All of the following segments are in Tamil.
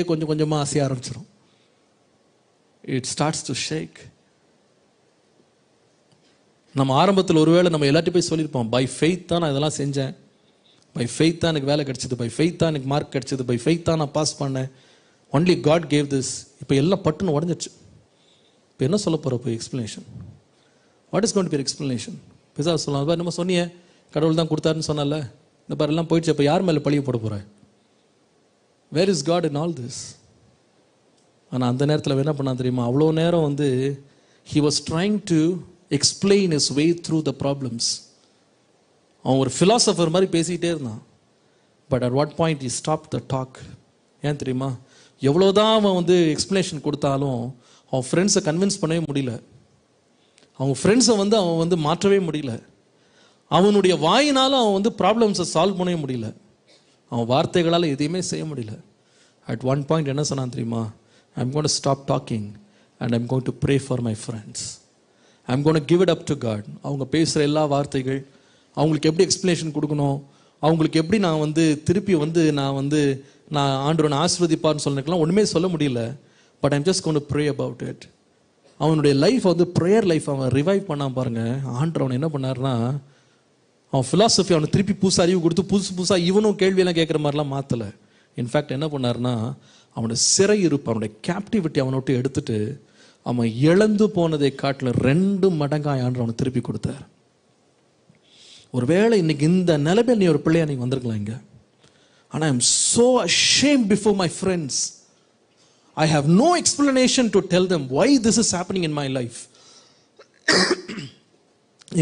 கொஞ்சம் கொஞ்சமாக அசைய ஆரம்பிச்சிடும். It starts to shake. நம்ம ஆரம்பத்தில் ஒருவேளை நம்ம எல்லாத்தையும் போய் சொல்லியிருப்போம், பை ஃபெய்த் தான் நான் இதெல்லாம் செஞ்சேன், பை ஃபெய்த் தான் எனக்கு வேலை கிடைச்சது, பை ஃபெய்த் தான் எனக்கு மார்க் கிடைச்சது, பை ஃபெய்த் தான் நான் பாஸ் பண்ணேன், ஒன்லி காட் கேவ் திஸ். இப்போ எல்லாம் பட்டுன்னு உடஞ்சிச்சு. இப்போ என்ன சொல்ல போகிற போய் explanation? What is going to be explanation? பிசா சொல்லலாம், நம்ம சொன்னியே கடவுள் தான் கொடுத்தாருன்னு சொன்னால, இந்த பாரு எல்லாம் போயிடுச்சு, இப்போ யார் மேலே பழிய போட போகிறேன்? Where is God in all this? ஆனால் அந்த நேரத்தில் என்ன பண்ணா தெரியுமா? அவ்வளோ நேரம் வந்து he was trying to explain his way through the problems. அவன் ஒரு ஃபிலாசபர் மாதிரி பேசிக்கிட்டே இருந்தான். But at what point he stopped the talk? ஏன் தெரியுமா? எவ்வளோதான் அவன் வந்து எக்ஸ்பிளனேஷன் கொடுத்தாலும் அவன் ஃப்ரெண்ட்ஸை கன்வின்ஸ் பண்ணவே முடியல. அவங்க ஃப்ரெண்ட்ஸை வந்து அவன் வந்து மாற்றவே முடியல. அவனுடைய வாயினாலும் அவன் வந்து ப்ராப்ளம்ஸை சால்வ் பண்ணவே முடியல. அவன் வார்த்தைகளால் எதையுமே செய்ய முடியல. அட் ஒன் பாயிண்ட் என்ன சொன்னான் தெரியுமா? I'm going to stop talking and I'm going to pray for my friends. I'm going to give it up to God. அவங்க பேசுகிற எல்லா வார்த்தைகள், அவங்களுக்கு எப்படி எக்ஸ்பிளனேஷன் கொடுக்கணும், அவங்களுக்கு எப்படி நான் வந்து திருப்பி வந்து நான் ஆண்டவனை ஆசீர்வதிப்பார்னு சொன்னதுக்கெல்லாம் ஒன்றுமே சொல்ல முடியல. But I'm just going to pray about it. அவனுடைய லைஃப் வந்து ப்ரேயர் லைஃப் அவன் ரிவைவ் பண்ணான் பாருங்க. ஆண்டவர் அவன் என்ன பண்ணார்னா, அவன் ஃபிலாசபி அவனை திருப்பி புதுசாக அறிவு கொடுத்து புதுசாக இவனும் கேள்வியெல்லாம் கேட்குற மாதிரிலாம் மாற்றலை. இன்ஃபேக்ட் என்ன பண்ணார்னா, அவனுடைய சிறை இருப்பு, அவனுடைய கேப்டிவிட்டி அவனை விட்டு எடுத்துட்டு அவன் இழந்து போனதை காட்டில் 2 மடங்காய் ஆண்டு அவனை திருப்பி கொடுத்தார். ஒருவேளை இன்னைக்கு இந்த நிலைமையில் நீ ஒரு பிள்ளையா நீங்க வந்திருக்கலாம் இங்க. ஆனால் I am so ashamed before my friends. I have no explanation to tell them why this is happening in my life.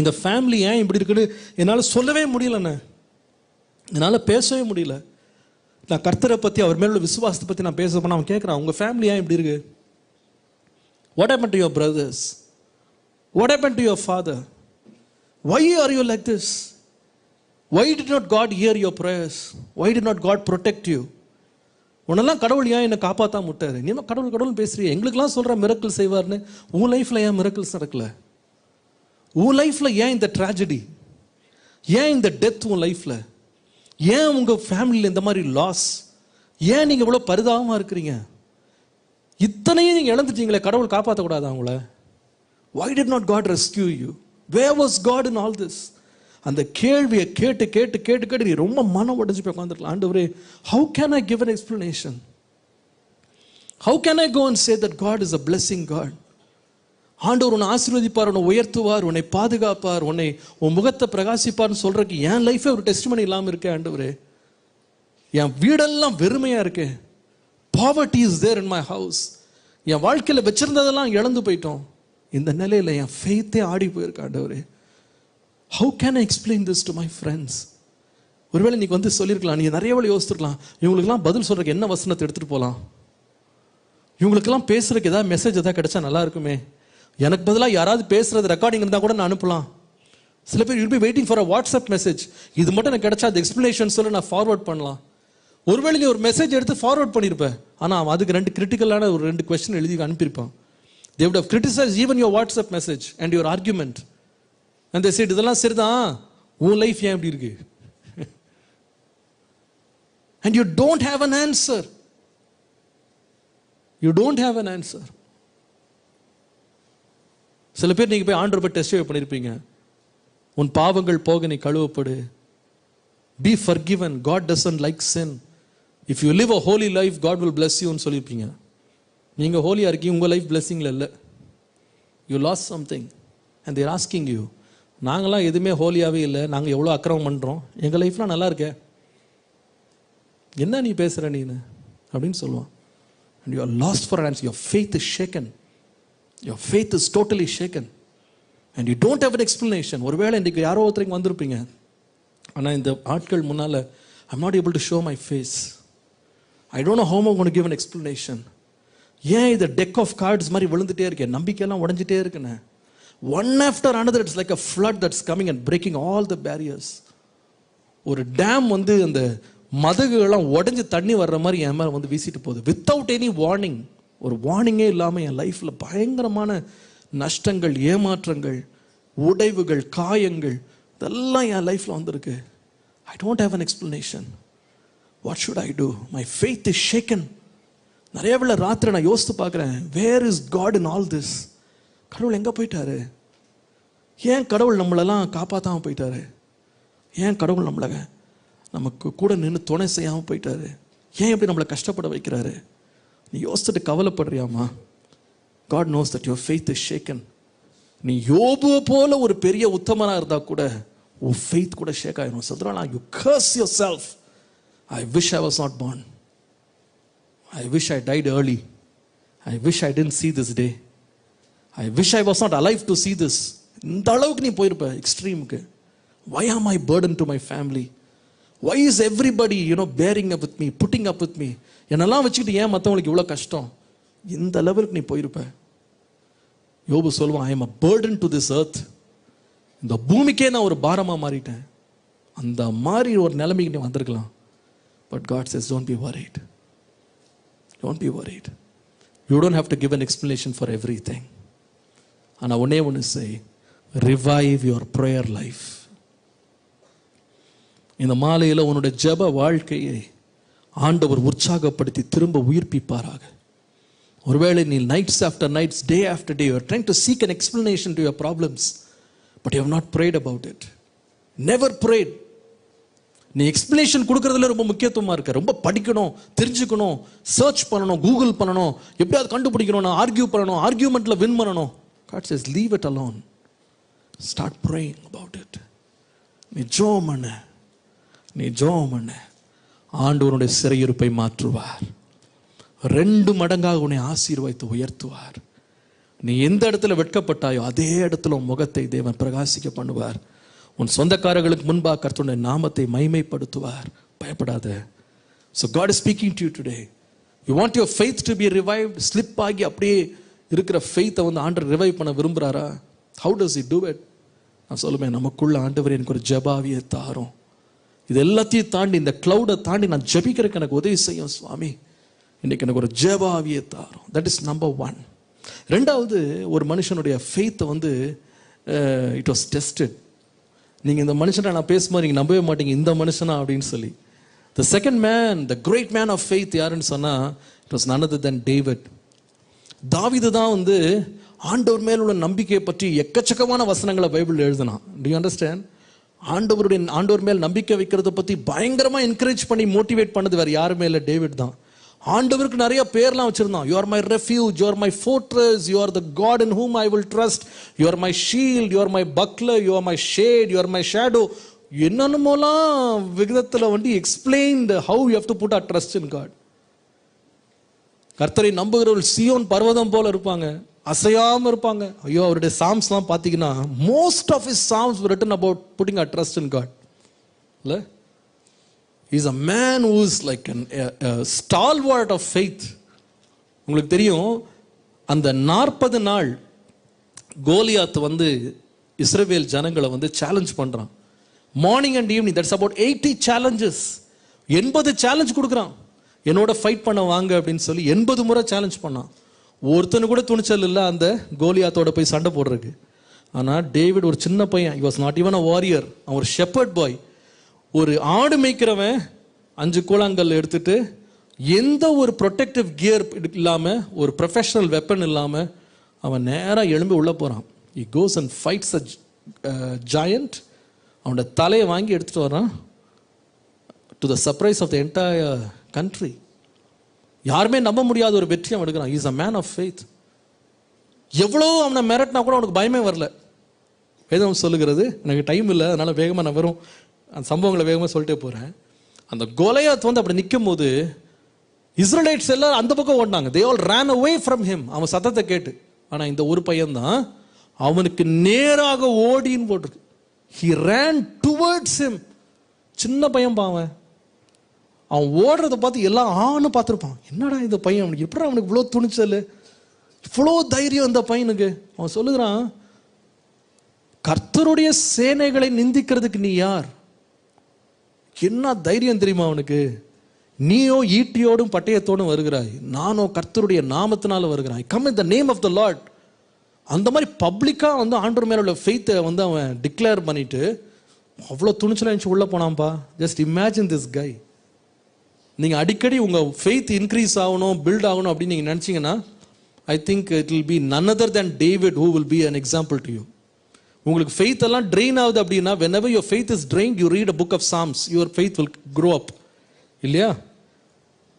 எங்க ஃபேமிலி ஏன் இப்படி இருக்குன்னு என்னால் சொல்லவே முடியலண்ணே, என்னால் பேசவே முடியல. நான் கர்த்தரை பற்றி அவர் மேல விசுவாசத்தை பற்றி நான் பேச போனால் அவன் கேட்குறான், உங்கள் ஃபேமிலி ஏன் இப்படி இருக்கு? What happened to your brothers? What happened to your father? Why are you like this? Why did not God hear your prayers? Why did not God protect you? உன்னெல்லாம் கடவுள் ஏன் என்னை காப்பாற்றாம விட்டாரு? நீ கடவுள் கடவுள் பேசுறிய, எங்களுக்கெல்லாம் சொல்கிற மிரக்கல் செய்வார்னு. உன் லைஃப்பில் ஏன் மிரக்கல்ஸ் நடக்கல? உன் லைஃப்பில் ஏன் இந்த ட்ராஜடி, ஏன் இந்த டெத் உன் லைஃப்பில்? ஏன் உங்கள் ஃபேமிலியில் இந்த மாதிரி லாஸ்? ஏன் நீங்கள் இவ்வளோ பரிதாபமாக இருக்கிறீங்க? இத்தனையும் நீங்கள் இழந்துட்டீங்களே, கடவுள் காப்பாற்றக்கூடாது அவங்கள? Why did not God rescue you? Where was God in all this? அந்த கேள்வியை கேட்டு கேட்டு கேட்டு கேட்டு நீ ரொம்ப மனம் உடைஞ்சு போய் உட்காந்துருக்கலாம். ஆண்டவரே, how can I give an explanation? How can I go and say that God is a blessing God? ஆண்டவர் உன்னை ஆசீர்வதிப்பார், உன்னை உயர்த்துவார், உன்னை பாதுகாப்பார், உன் முகத்தை பிரகாசிப்பார்னு சொல்றதுக்கு என் லைஃபே ஒரு டெஸ்டிமனி இல்லாமல் இருக்கேன். ஆண்டவரே, என் வீடெல்லாம் வெறுமையா இருக்கு. Poverty is there in my house. என் வாழ்க்கையில் வச்சிருந்ததெல்லாம் இழந்து போயிட்டோம். இந்த நிலையில் என் ஃபெய்த்தே ஆடி போயிருக்கு. ஆண்டவரே, how can I explain this to my friends? ஒருவேளை நீ வந்து சொல்லியிருக்கலாம், நீ நிறைய வேலை யோசிச்சிருக்கலாம், இவங்களுக்கெல்லாம் பதில் சொல்றதுக்கு என்ன வசனத்தை எடுத்துட்டு போகலாம், இவங்களுக்கெல்லாம் பேசுறதுக்கு ஏதாவது மெசேஜ் ஏதாவது கிடைச்சா நல்லா இருக்குமே, எனக்கு பதிலாக யாராவது பேசுறது ரெக்கார்டிங் இருந்தால் கூட நான் அனுப்பலாம். சில பேர் will be waiting for a WhatsApp message, இது மட்டும் எனக்கு கிடைச்சா அது எக்ஸ்பிளனேஷன் சொல்லி நான் ஃபார்வர்ட் பண்ணலாம். ஒருவேளை நீ ஒரு மெசேஜ் எடுத்து ஃபார்வர்ட் பண்ணியிருப்பேன், ஆனால் அதுக்கு 2 கிரிட்டிக்கலான ஒரு 2 கொஸ்டின் எழுதி அனுப்பியிருப்பான். They would have criticized even your WhatsApp message and your argument. And they said, இதெல்லாம் சரிதான், உன் லைஃப் ஏன் இப்படி இருக்கு? And you don't have an answer. You don't have an answer. சில பேர் நீங்க போய் ஆண்டவரை டெஸ்ட் பண்ணியிருப்பீங்க. உன் பாவங்கள் போக நீ கழுவப்படு. Be forgiven. God doesn't like sin. If you live a holy life, God will bless you ன்னு சொல்லியிருப்பீங்க. நீங்க ஹோலியா இருக்கீங்க, உங்க லைஃப் பிளெஸிங்ல இல்லை. You lost something and they're asking you, நாங்களாம் எதுவுமே ஹோலியாவே இல்லை, நாங்கள் எவ்வளோ அக்கிரமம் பண்ணுறோம், எங்கள் லைஃப்லாம் நல்லா இருக்கே, என்ன நீ பேசுகிற நீனு அப்படின்னு சொல்லுவான். And you are lost for an answer. Your faith is shaken. Your faith is totally shaken. And you don't have an explanation. ஒருவேளை இன்றைக்கு யாரோ ஒருத்தருக்கு வந்திருப்பீங்க, ஆனால் இந்த ஆட்கள் முன்னால் I'm not able to show my face. I don't know how I'm going to give an explanation. ஏன் இந்த டெக் ஆஃப் கார்ட்ஸ் மாதிரி விழுந்துட்டே இருக்கேன், நம்பிக்கையெல்லாம் உடஞ்சிட்டே இருக்குண்ணே. One after another, it's like a flood that's coming and breaking all the barriers. ஒரு டேம் வந்து அந்த மதகுகள்லாம் உடஞ்சி தண்ணி வர்ற மாதிரி என் மேலே வந்து வீசிட்டு போகுது. வித்தவுட் எனி வார்னிங், ஒரு வார்னிங்கே இல்லாமல் என் லைஃப்பில் பயங்கரமான நஷ்டங்கள், ஏமாற்றங்கள், உடைவுகள், காயங்கள், இதெல்லாம் என் லைஃப்பில் வந்திருக்கு. I don't have an explanation. What should I do? My faith is shaken. நிறைய வேளை ராத்திரி நான் யோசித்து பார்க்குறேன், where is God in all this? கடவுள் எங்கே போயிட்டாரு? ஏன் கடவுள் நம்மளெல்லாம் காப்பாற்றாமல் போயிட்டாரு? ஏன் கடவுள் நம்மளை நமக்கு கூட நின்று துணை செய்யாமல் போயிட்டாரு? ஏன் எப்படி நம்மளை கஷ்டப்பட வைக்கிறாரு? நீ யோசிச்சுட்டு கவலைப்படுறியாமா? God knows that your faith is shaken. நீ யோபுவை போல ஒரு பெரிய உத்தமனாக இருந்தால் கூட உன் ஃபெய்த் கூட ஷேக் ஆகிடும். சொல்கிறான், you curse yourself. I wish I was not born. I wish I died early. I wish I didn't see this day. I wish I was not alive to see this. இந்த அளவுக்கு நீ போயிருப்ப எக்ஸ்ட்ரீமுக்கு. Why am I burden to my family? Why is everybody bearing up with me, putting up with me? என்னெல்லாம் வச்சுக்கிட்டு ஏன் மற்றவங்களுக்கு இவ்வளோ கஷ்டம்? இந்த லெவலுக்கு நீ போயிருப்ப. யோபு சொல்லுவான், I am a burden to this earth. இந்த பூமிக்கே நான் ஒரு பாரமாக மாறிட்டேன். அந்த மாதிரி ஒரு நிலைமைக்கு நீ வந்திருக்கலாம். But God says, don't be worried. Don't be worried. You don't have to give an explanation for everything. And I want to say, revive your prayer life. இந்த மாலையில் உன்னுடைய ஜெப வாழ்க்கையை ஆண்டவர் உற்சாகப்படுத்தி திரும்ப உயிர்ப்பிப்பாராக. ஒருவேளை நீ nights after nights, day after day, you are trying to seek an explanation to your problems, but you have not prayed about it. Never prayed. நீ எக்ஸ்பிளேஷன் கொடுக்கறதுல ரொம்ப முக்கியத்துவமாக இருக்க. ரொம்ப படிக்கணும், தெரிஞ்சுக்கணும், சர்ச் பண்ணணும், கூகுள் பண்ணணும், எப்படியாவது கண்டுபிடிக்கணும், நான் ஆர்கியூ பண்ணணும், ஆர்கியூமெண்ட்டில் வின் பண்ணணும். God says, leave it alone. Start praying about it. நீ ஜெபம் பண்ணு, நீ ஜெபம் பண்ணு. ஆண்டவருடைய சிறையிருப்பை மாற்றுவார். 2 மடங்காக உன்னை ஆசீர்வதித்து உயர்த்துவார். நீ எந்த இடத்துல வெட்கப்பட்டாயோ அதே இடத்துல உன் முகத்தை தேவன் பிரகாசிக்க பண்ணுவார். உன் சொந்தக்காரர்களுக்கு முன்பாக கர்த்தருடைய நாமத்தை மகிமைப்படுத்துவார். பயப்படாத. So God is speaking to you today. You want your faith to be revived? Slip ஆகி அப்படியே இருக்கிற ஃபெய்த்தை ஆண்டவர் ரிவைவ் பண்ண விரும்புகிறாரா? How does he do it? நான் சொல்லுவேன், நமக்குள்ள ஆண்டவர் எனக்கு ஒரு ஜெபாவியை தாரும். இது எல்லாத்தையும் தாண்டி, இந்த கிளவுடை தாண்டி நான் ஜெபிக்கிறதுக்கு எனக்கு உதவி செய்யும் சுவாமி. இன்னைக்கு எனக்கு ஒரு ஜெபாவியை தாரும். That is number 1. 2வது, ஒரு மனுஷனுடைய ஃபெய்த்தை இட் வாஸ் டெஸ்டட். நீங்கள் இந்த மனுஷனை நான் பேசும்போது நீங்கள் நம்பவே மாட்டீங்க, இந்த மனுஷனா அப்படின்னு சொல்லி. The second man, the great man of faith யாருன்னு சொன்னால், it was none other than David. தாவீது தான் ஆண்டவர் மேல் உள்ள நம்பிக்கையை பற்றி எக்கச்சக்கமான வசனங்களை பைபிள் எழுதினான். To you understand? ஆண்டவர் மேல் நம்பிக்கை வைக்கிறத பற்றி பயங்கரமாக என்கரேஜ் பண்ணி மோட்டிவேட் பண்ணது வேறு யாருமே இல்லை, டேவிட் தான். ஆண்டவருக்கு நிறைய பேர்லாம் வச்சிருந்தான். You are my refuge, you are my fortress, you are the God in whom I will trust, you are my shield, you are my buckler, you are my shade, you are my shadow. என்னென்னமோலாம் விகிதத்தில் explained how you have to put our trust in God. கர்த்தரை நம்புகிறவர்கள் சீயோன் பர்வதம் போல இருப்பாங்க, அசையாமல் இருப்பாங்க. ஐயோ, அவருடைய சாம்ஸ்லாம் பார்த்தீங்கன்னா most of his psalms were written about putting our trust in God. இல்லை, he is a man who is like a stalwart of faith. உங்களுக்கு தெரியும், அந்த 40 நாள் கோலியாத் இஸ்ரவேல் ஜனங்களை சேலஞ்ச் பண்ணுறான். Morning and evening, that's about 80 challenges. 80 challenge கொடுக்குறான். என்னோட ஃபைட் பண்ண வாங்க அப்படின்னு சொல்லி 80 முறை சேலஞ்ச் பண்ணான். ஒருத்தனு கூட துணிச்சல் இல்லை அந்த கோலியாத்தோட போய் சண்டை போடுறதுக்கு. ஆனால் டேவிட் ஒரு சின்ன பையன், he was not even a warrior, அவன் ஒரு ஷெப்பர்ட் பாய். ஒரு ஆடு மேய்க்கிறவன் 5 கூழாங்கல் எடுத்துட்டு எந்த ஒரு ப்ரொடெக்டிவ் கியர் இல்லாமல், ஒரு ப்ரொஃபஷனல் வெப்பன் இல்லாமல் அவன் நேராக எழும்பி உள்ளே போகிறான். he goes and fights a giant. அவனோட தலையை வாங்கி எடுத்துகிட்டு வரான். to the surprise of the entire country. யாருமே நம்ப முடியாத ஒரு வெற்றி அவன் எடுக்கிறான். Is a man of faith. எவ்வளோ அவனை மிரட்டினா கூட அவனுக்கு பயமே வரல. வேதம் சொல்லுகிறது, எனக்கு டைம் இல்லை அதனால் வேகமாக நான் வரும் அந்த சம்பவங்களை வேகமாக சொல்லிட்டே போகிறேன். அந்த கோலியாத் அப்படி நிற்கும் போது இஸ்ரேலைட்ஸ் எல்லாம் அந்த பக்கம் ஓடினாங்க. they all ran away from him, அவன் சத்தத்தை கேட்டு. ஆனால் இந்த ஒரு பையன்தான் அவனுக்கு நேராக ஓடின்னு போட்டிருக்கு. he ran towards him. சின்ன பையன் பாவன், அவன் ஓடுறத பார்த்து எல்லாம் ஆன்னு பார்த்துருப்பான். என்னடா இந்த பையன், அவனுக்கு எப்படி அவனுக்கு இவ்வளோ துணிச்சல், இவ்வளோ தைரியம் அந்த பையனுக்கு. அவன் சொல்லுகிறான், கர்த்தருடைய சேனைகளை நிந்திக்கிறதுக்கு நீ யார்? என்ன தைரியம் தெரியுமா அவனுக்கு? நீயோ ஈட்டியோடும் பட்டயத்தோடும் வருகிறாய், நானோ கர்த்தருடைய நாமத்தினால வருகிறாய். Come in the name of the Lord. அந்த மாதிரி பப்ளிக்காக ஆண்டவர் மேல உள்ள ஃபெய்த்தை அவன் டிக்ளேர் பண்ணிட்டு அவ்வளோ துணிச்சலாக உள்ளே போனான்ப்பா. Just imagine this guy. நீங்கள் அடிக்கடி உங்கள் ஃபெய்த் இன்க்ரீஸ் ஆகணும், பில்ட் ஆகணும் அப்படின்னு நீங்கள் நினச்சிங்கன்னா, I think it will be none other than David who will be an example to you. உங்களுக்கு ஃபெய்த் எல்லாம் ட்ரெயின் ஆகுது அப்படின்னா, whenever your faith is drained, you read a book of Psalms, your faith will grow up. இல்லையா?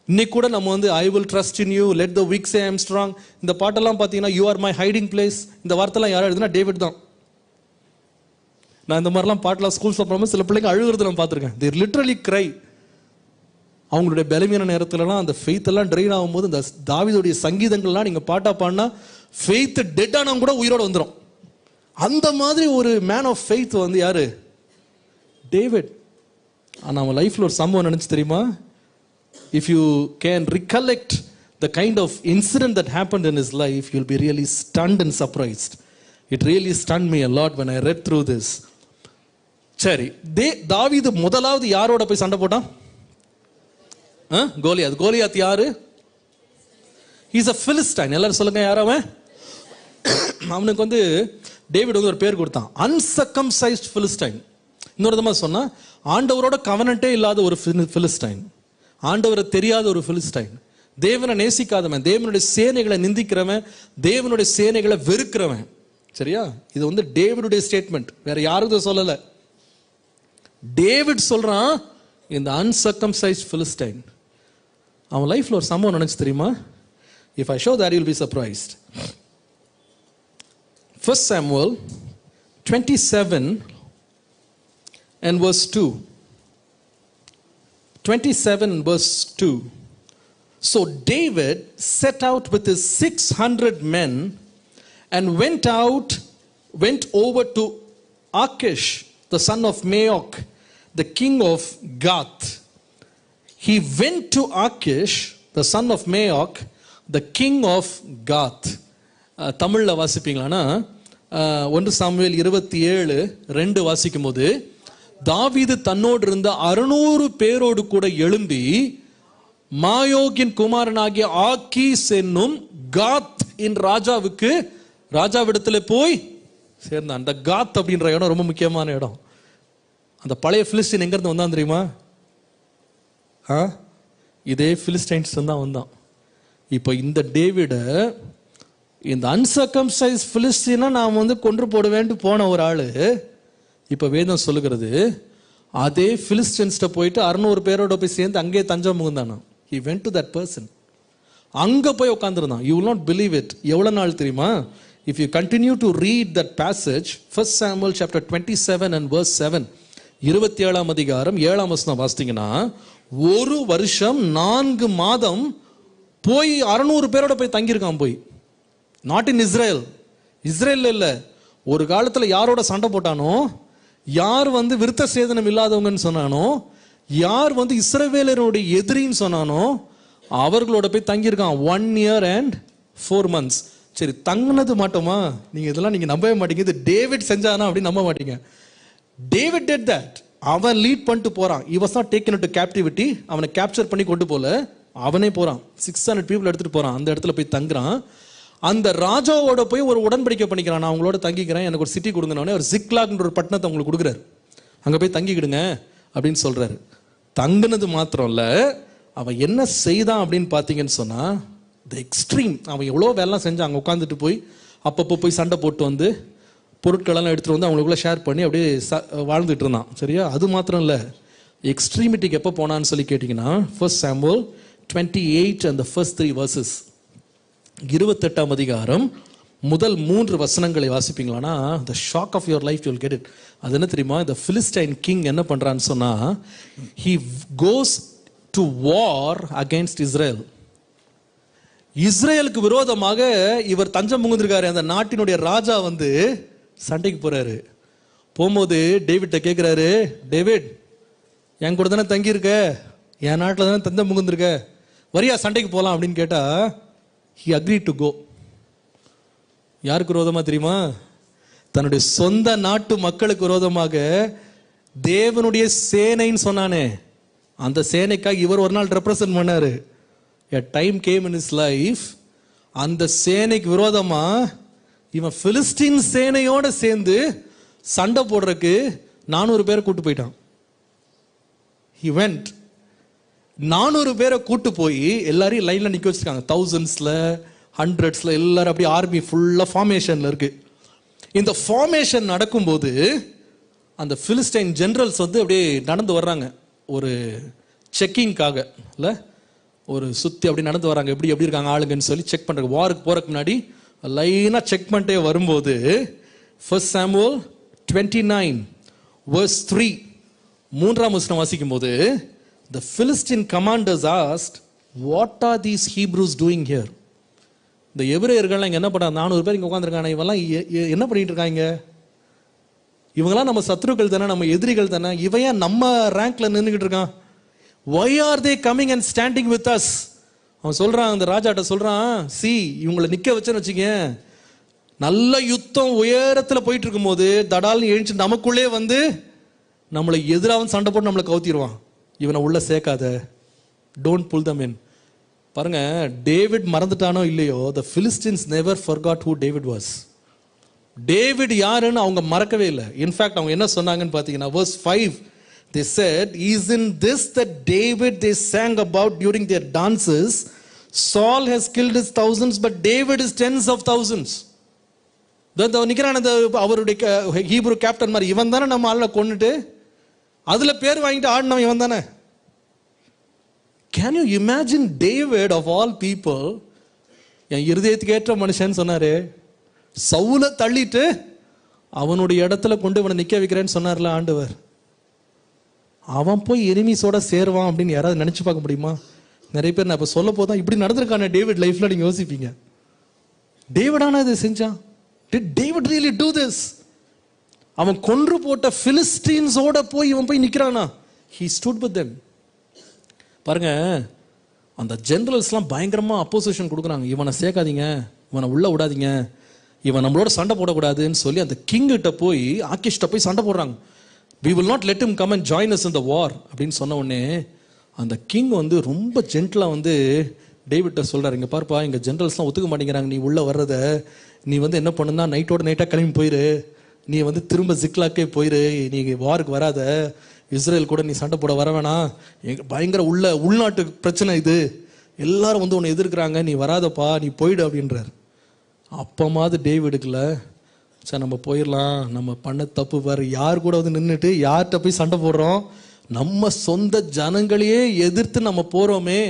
இன்னைக்கு கூட நம்ம வந்து I will trust in you, let the weak say I am strong, இந்த பாட்டெல்லாம் பார்த்தீங்கன்னா you are my hiding place, இந்த வார்த்தைலாம் யாரும் எழுதுனா டேவிட் தான். நான் இந்த மாதிரிலாம் பாட்டெலாம் ஸ்கூல்ஸ் அப்புறமா சில பிள்ளைங்க அழுகிறது நான் பார்த்துருக்கேன். they literally cry. அவங்களுடைய பலவீன நேரத்துலலாம் அந்த ஃபெய்த் எல்லாம் ட்ரெயின் ஆகும்போது இந்த தாவீதுடைய சங்கீதங்கள்லாம் நீங்கள் பாட்டா பாடினா ஃபெய்த் டெட் ஆனவங்க கூட உயிரோடு வந்துடும். அந்த மாதிரி ஒரு மேன் ஆஃப் ஃபெய்த் வந்து யாரு? டேவிட். ஆனால் அவன் லைஃப்பில் ஒரு சம்பவம் நினச்சி தெரியுமா? If you can recollect the kind of incident that happened in his life, you will be really stunned and surprised. It really stun me a lot when I read through this. சரி, தாவீது முதலாவது யாரோட போய் சண்டை போட்டான்? கோலியாத். கோலியாத் யாரு? Is a Philistine. எல்லாரும் சொல்லுங்க, யார் அவன்? அவனுக்கு வந்து டேவிட் வந்து ஒரு பேர் கொடுத்தான், அன்சர்கம்சைஸ்ட் பிலிஸ்டைன். இன்னொரு விதமாக சொன்னா, ஆண்டவரோட கவனன்ட்டே இல்லாத ஒரு பிலிஸ்டைன், ஆண்டவரை தெரியாத ஒரு பிலிஸ்டைன், தேவனை நேசிக்காதவன், தேவனுடைய சேனைகளை நிந்திக்கிறவன், தேவனுடைய சேனைகளை வெறுக்கிறவன். சரியா? இது வந்து டேவிடுடைய ஸ்டேட்மெண்ட், வேற யாரும் இதை சொல்லலை. டேவிட் சொல்றான், இந்த அன்சர்கம்சைஸ்ட் பிலிஸ்டைன். அவன் லைஃப்ல ஒரு சம்பவம் நினைச்சு தெரியுமா? If I show that you will be surprised. 1 Samuel 27 and verse 2. 27 verse 2. So David set out with his 600 men and went over to Achish, the son of Maok, the king of Gath. He went to Achish, the son of Maok, the king of Gath. தமிழில் வாசிப்பீங்களான்னா 1 சாமுவேல் 27:2 வாசிக்கும் போது, தாவீது தன்னோடு இருந்த 600 பேரோடு கூட எழும்பி மாயோகின் குமாரனாகிய ஆக்கீஸ் என்னும் காத் இன் ராஜாவிடத்தில் போய் சேர்ந்தான். அந்த காத் அப்படின்ற இடம் ரொம்ப முக்கியமான இடம். அந்த பழைய பிலிஸ்டீன் எங்கேருந்து வந்தான் தெரியுமா? இதே பிலிஸ்டைன்ஸ் தான் வந்தான். இப்போ இந்த டேவிட, இந்த அன்சர்கம்சைஸ் பிலிஸ்டீனை நான் வந்து கொன்று போடுவேன்ட்டு போன ஒரு ஆளு, இப்போ வேதம் சொல்லுகிறது அதே பிலிஸ்டைன்ஸ்ட போயிட்டு 600 பேரோட போய் சேர்ந்து அங்கே தஞ்சம் புகுந்தானா. he went to that person. அங்கே போய் உட்காந்துருந்தான். you will not believe it. எவ்வளோ நாள் தெரியுமா? if you continue to read that passage, 1 Samuel chapter 27 and verse 7, 27ஆம் அதிகாரம் 7ஆம் வசனம் வாசித்தீங்கன்னா, 1 வருஷம் 4 மாதம் போய் 600 பேரோட போய் தங்கியிருக்கான். போய் நாட் இன் இஸ்ரேல், இஸ்ரேல்ல இல்லை, ஒரு காலத்தில் யாரோட சண்டை போட்டானோ, யார் வந்து விருத்த சேதனம் இல்லாதவங்கன்னு சொன்னானோ, யார் வந்து இஸ்ரவேலருடைய எதிரின்னு சொன்னானோ, அவர்களோட போய் தங்கியிருக்கான் 1 year and 4 months. சரி, தங்கினது மாட்டோமா? இதெல்லாம் நீங்க நம்பவே மாட்டீங்க. இது டேவிட் செஞ்சானா அப்படின்னு நம்ப மாட்டீங்க. David did that. அவன் லீட் பண்ணிட்டு போறான். he was not taken into captivity. அவனை கேப்சர் பண்ணி கொண்டு போல, அவனே போறான். 600 people எடுத்துட்டு போறான். அந்த இடத்துல போய் தங்குறான். அந்த ராஜாவோட போய் ஒரு உடன்படிக்கை பண்ணிக்கிறான், நான் அவங்களோட தங்கிக்கிறேன், எனக்கு ஒரு சிட்டி கொடுங்கன்னு. ஒரு ஜிக்லாக்ன்ற ஒரு பட்டணத்தை அவங்களுக்கு கொடுக்குறாரு. அங்கே போய் தங்கிக்கிடுங்க அப்படின்னு சொல்றாரு. தங்குனது மாத்திரம் இல்லை, அவன் என்ன செய்தான் அப்படின்னு பார்த்தீங்கன்னு சொன்னா, த எக்ஸ்ட்ரீம். அவன் எவ்வளோ வேலைலாம் செஞ்சான். அங்கே உட்காந்துட்டு போய் அப்பப்போ போய் சண்டை போட்டு வந்து பொருட்களெல்லாம் எடுத்துகிட்டு வந்து அவங்களுக்குள்ள ஷேர் பண்ணி அப்படியே வாழ்ந்துட்டு இருந்தான். சரியா? அது மாத்திரம் இல்லை, எக்ஸ்ட்ரீமிட்டிக்கு எப்போ போனான்னு சொல்லி கேட்டிங்கன்னா, 1 Samuel 28 and the first 3 verses, 28ஆம் அதிகாரம் முதல் 3 வசனங்களை வாசிப்பீங்களானா, the shock of your life you will get it. அது என்ன தெரியுமா? இந்த பிலிஸ்டைன் கிங் என்ன பண்றான்னு சொன்னா, he goes to war against Israel. இஸ்ரேலுக்கு விரோதமாக இவர் தஞ்சம் புகுந்திருக்காரு. அந்த நாட்டினுடைய ராஜா வந்து சண்டைக்கு போறாரு. போகும்போது டேவிட்ட கேட்கிறாரு, டேவிட் என் கூட தானே தங்கியிருக்க, என் நாட்டில் தானே தஞ்சம் புகுந்திருக்க, வரியா சண்டைக்கு போகலாம் அப்படின்னு கேட்டா, he agreed to go. யாருக்கு விரோதமா தெரியுமா? தன்னுடைய சொந்த நாட்டு மக்களுக்கு விரோதமாக தேவனுடைய சேனைன்னு சொன்னானே, அந்த சேனைக்காக இவர் ஒரு நாள் ரெப்ரசன்ட் பண்ணாரு. a time came in his life, அந்த சேனைக்கு விரோதமா இவன் பிலிஸ்டீன் சேனையோட சேர்ந்து சண்டை போடுறதுக்கு 400 பேரை கூட்டு போயிட்டான். he went 400 பேரை கூட்டு போய் எல்லாரையும் லைன்ல நிக்க வச்சிருக்காங்க. தௌசண்ட்ஸ்ல, ஹண்ட்ரட்ஸ்ல எல்லாரும் அப்படியே ஆர்மி ஃபுல்லா ஃபார்மேஷன்ல இருக்கு. இந்த ஃபார்மேஷன் நடக்கும்போது அந்த பிலிஸ்டைன் ஜெனரல்ஸ் வந்து அப்படியே நடந்து வர்றாங்க ஒரு செக்கிங்காக, இல்ல ஒரு சுத்தி அப்படி நடந்து வராங்க. எப்படி இருக்காங்க ஆளுங்கன்னு சொல்லி செக் பண்றாங்க. வாருக்கு போறதுக்கு முன்னாடி லைனா செக் பண்ணிட்டே வரும்போது 1 Samuel 29 verse 3 மூன்றாம் வசனம் வாசிக்கும் போது the Philistine commanders asked, what are these Hebrews doing here? இந்த எபிரேயர்கள் இங்க என்ன பண்றாங்க? 400 பேர் இங்க உட்கார்ந்திருக்காங்க. இவெல்லாம் என்ன பண்ணிட்டு இருக்காங்க? இவங்கெல்லாம் நம்ம சத்ருக்கள் தானே, நம்ம எதிரிகள் தானே. இவன் ஏன் நம்ம ரேங்க்ல நின்றுகிட்டு இருக்கான்? Why are they coming and standing with us? அவன் சொல்றான், அந்த ராஜாட்ட சொல்றான், சி இவங்களை நிக்க வச்சேன்னு வச்சுக்க, நல்ல யுத்தம் உயரத்துல போயிட்டு இருக்கும் போது தடால்னு எழுந்து நமக்குள்ளே வந்து நம்மளை எதிராக சண்டை போட்டு நம்மளை கவுத்திடுவான். இவனை உள்ள சேர்க்காத, டோன்ட் புல் தம் இன். பாருங்க, டேவிட் மறந்துட்டானோ இல்லையோ, the Philistines never forgot who David was. David யாருன்னு அவங்க மறக்கவே இல்லை. இன்ஃபேக்ட் அவங்க என்ன சொன்னாங்கன்னு பார்த்தீங்கன்னா, verse 5 they said, isn't this the David they sang about during their dances? Saul has killed his thousands, but David is tens of thousands. நிக்கிறான் அவருடைய ஹீப்ரு கேப்டன் மாதிரி, இவன் தானே நம்ம ஆளை கொண்டுட்டு அதுல பேர் வாங்கிட்டு ஆடினவன் இவன் தானே. Can you imagine David of all people, என் இருதயத்துக்கு ஏற்ற மனுஷன் சொன்னாரு, சவுலை தள்ளிட்டு அவனுடைய இடத்துல கொண்டு இவனை நிக்க வைக்கிறேன்னு சொன்னார்ல ஆண்டவர். அவன் போய் எனிமீஸோட சேருவான் அப்படின்னு யாராவது நினைச்சு பார்க்க முடியுமா? நிறைய பேர் நான் இப்ப சொல்ல போதான் இப்படி நடந்திருக்கான டேவிட் லைஃப்ல நீங்க யோசிப்பீங்க. டேவிடானா இதை செஞ்சான்? Did David really do this? அவன் கொன்று போட்ட பிலிஸ்டீன்ஸோட போய் இவன் போய் நிக்கிறானா? He stood with them. பாருங்க, அந்த ஜெனரல்ஸ்லாம் பயங்கரமா அப்போசிஷன் கொடுக்குறாங்க. இவனை சேர்க்காதீங்க, இவனை உள்ள விடாதீங்க, இவன் நம்மளோட சண்டை போடக்கூடாதுன்னு சொல்லி அந்த கிங் கிட்ட போய் ஆக்கிஷ்ட போய் சண்டை போடுறாங்க. We will not let him come and join us in the war அப்படின்னு சொன்ன உடனே அந்த கிங் வந்து ரொம்ப ஜென்டலா வந்து டேவிட்ட சொல்றாரு, இங்க பார்ப்பா, இங்க ஜெனரல்ஸ்லாம் ஒத்துக்க மாட்டேங்கிறாங்க, நீ உள்ள வர்றத நீ வந்து என்ன பண்ணுன்னா நைட்டோட நைட்டா கிளம்பி போயிரு, நீ வந்து திரும்ப ஜிக்லாக்கே போயிரு, நீ வாருக்கு வராத, இஸ்ரேல் கூட நீ சண்டை போட வர வேணாம், பயங்கர உள்நாட்டு பிரச்சனை இது, எல்லாரும் வந்து உன்னை எதிர்க்கிறாங்க, நீ வராதப்பா, நீ போயிடு அப்படின்றார். அப்பமாவது டேவிடுக்குல சார் நம்ம போயிடலாம், நம்ம பண்ண தப்பு பாரு, யார் கூட வந்து நின்றுட்டு யார்கிட்ட போய் சண்டை போடுறோம், நம்ம சொந்த ஜனங்களையே எதிர்த்து நம்ம போறோமே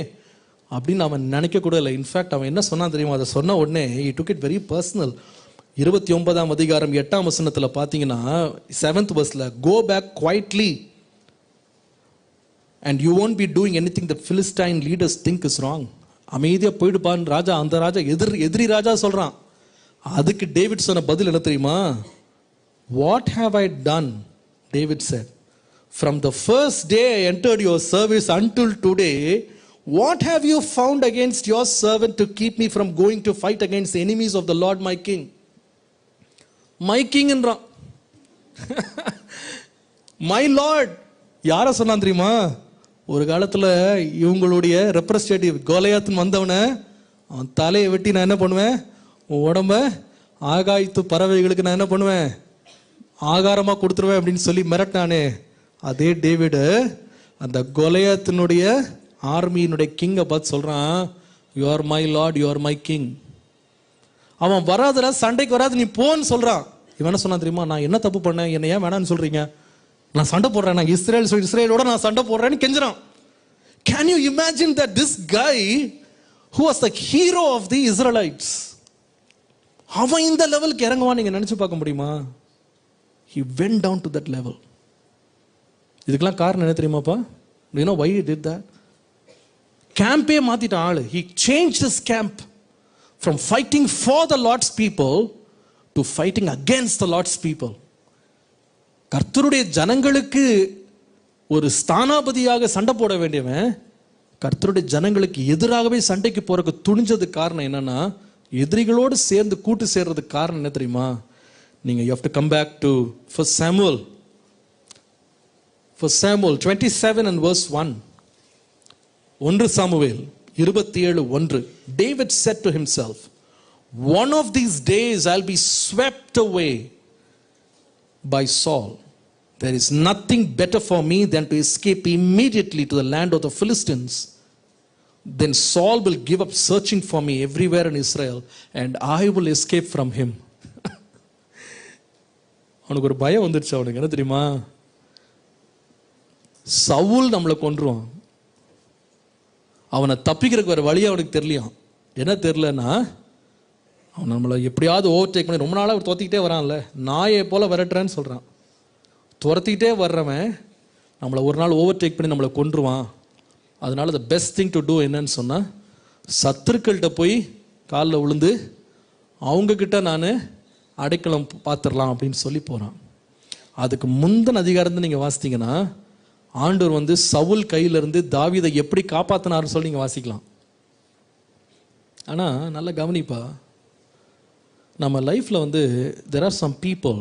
அப்படின்னு அவன் நினைக்க கூட இல்லை. இன்ஃபேக்ட் அவன் என்ன சொன்னான் தெரியுமா? அதை சொன்ன உடனே he took it very personal. 29ஆம் அதிகாரம் 8ஆம் வசனத்துல பாத்தீங்கன்னா 7th verseல, go back quietly and you won't be doing anything the Philistine leaders think is wrong. அமைதியா போயிடுப்பான்னு ராஜா, அந்த ராஜா எதிரி ராஜா சொல்றான். அதுக்கு டேவிட் சொன்ன பதில் என்ன தெரியுமா? What have I done? David said, from the first day I entered your service until today, what have you found against your servant to keep me from going to fight against the enemies of the Lord my king? My king என்றான். My lord யார சொன்னான் தெரியுமா? ஒரு காலத்துல இவங்களுடைய ரெப்ரசன்டேட்டிவ் கோலியாத் வந்தவன அவன் தலையை வெட்டி நான் என்ன பண்ணுவேன், உடம்ப ஆகாயத்து பறவைகளுக்கு நான் என்ன பண்ணுவேன், ஆகாரமா கொடுத்துருவேன் அப்படின்னு சொல்லி மிரட்டானே, அதே டேவிடு அந்த கோலியாத்தினுடைய ஆர்மியினுடைய கிங்கை பார்த்து சொல்றான், you are my Lord, you are my king. அவன் வராதுல, சண்டைக்கு வராது, நீ போன்னு சொல்றான். இவன் என்ன சொன்னான் தெரியுமா? நான் என்ன தப்பு பண்ணேன், என்ன ஏன் வேணான்னு சொல்றீங்க, நான் சண்டை போடுறேன், நான் இஸ்ரேலோட நான் சண்டை போடுறேன்னு கெஞ்சுறான். Can you imagine that this guy who was the hero of the Israelites, அவன் இந்த லெவலுக்கு இறங்குவான் நீங்க நினைச்சு பார்க்க முடியுமா? He went down to that level. இதுக்கெல்லாம் காரணம் என்ன தெரியுமாப்பா? You know why he did that? Cambay மாத்திட்டான் ஆளு. He changed his camp from fighting for the Lord's people to fighting against the Lord's people. கர்த்தருடைய ஜனங்களுக்கு ஒரு ஸ்தானாபதியாக சண்டை போட வேண்டியவன் கர்த்தருடைய ஜனங்களுக்கு எதிராகவே சண்டைக்கு போறதுக்கு துணிஞ்சதுக்கு காரணம் என்னன்னா, எதிரிகளோடு சேர்ந்து கூட்டு சேர்றதுக்கு காரணம் என்ன தெரியுமா? நீங்க you have to come back to 1 Samuel 27 and verse 1. 1 Samuel 27:1. David said to himself, one of these days I'll be swept away by Saul. There is nothing better for me than to escape immediately to the land of the Philistines. Then Saul will give up searching for me everywhere in Israel, and I will escape from him. அவனுக்கு ஒரு பயம் வந்துருச்சு. அவனுக்கு என்ன தெரியுமா? சவுல் நம்மளை கொன்றுவான். அவனை தப்பிக்கிறதுக்கு வேற வழி அவனுக்கு தெரியலையாம். என்ன தெரியலன்னா, அவன் நம்மளை எப்படியாவது ஓவர்டேக் பண்ணி ரொம்ப நாளாக துரத்திக்கிட்டே வரான்ல, நாயை போல விரட்டுறேன்னு சொல்கிறான். துரத்திக்கிட்டே வர்றவன் நம்மளை ஒரு நாள் ஓவர்டேக் பண்ணி நம்மளை கொன்றுவான். அதனால the best thing to do என்னன்னு சொன்னால், சத்துருக்கள்கிட்ட போய் காலில் விழுந்து அவங்கக்கிட்ட நான் அடைக்கலம் பார்த்துடலாம் அப்படின்னு சொல்லி போகிறான். அதுக்கு முந்தின அதிகாரத்தை நீங்கள் வாசித்தீங்கன்னா, ஆண்டவர் வந்து சவுல் கையிலிருந்து தாவீதை எப்படி காப்பாற்றினார்னு சொல்லி நீங்கள் வாசிக்கலாம். ஆனால் நல்லா கவனிப்பா, நம்ம லைஃப்பில் வந்து there are some people,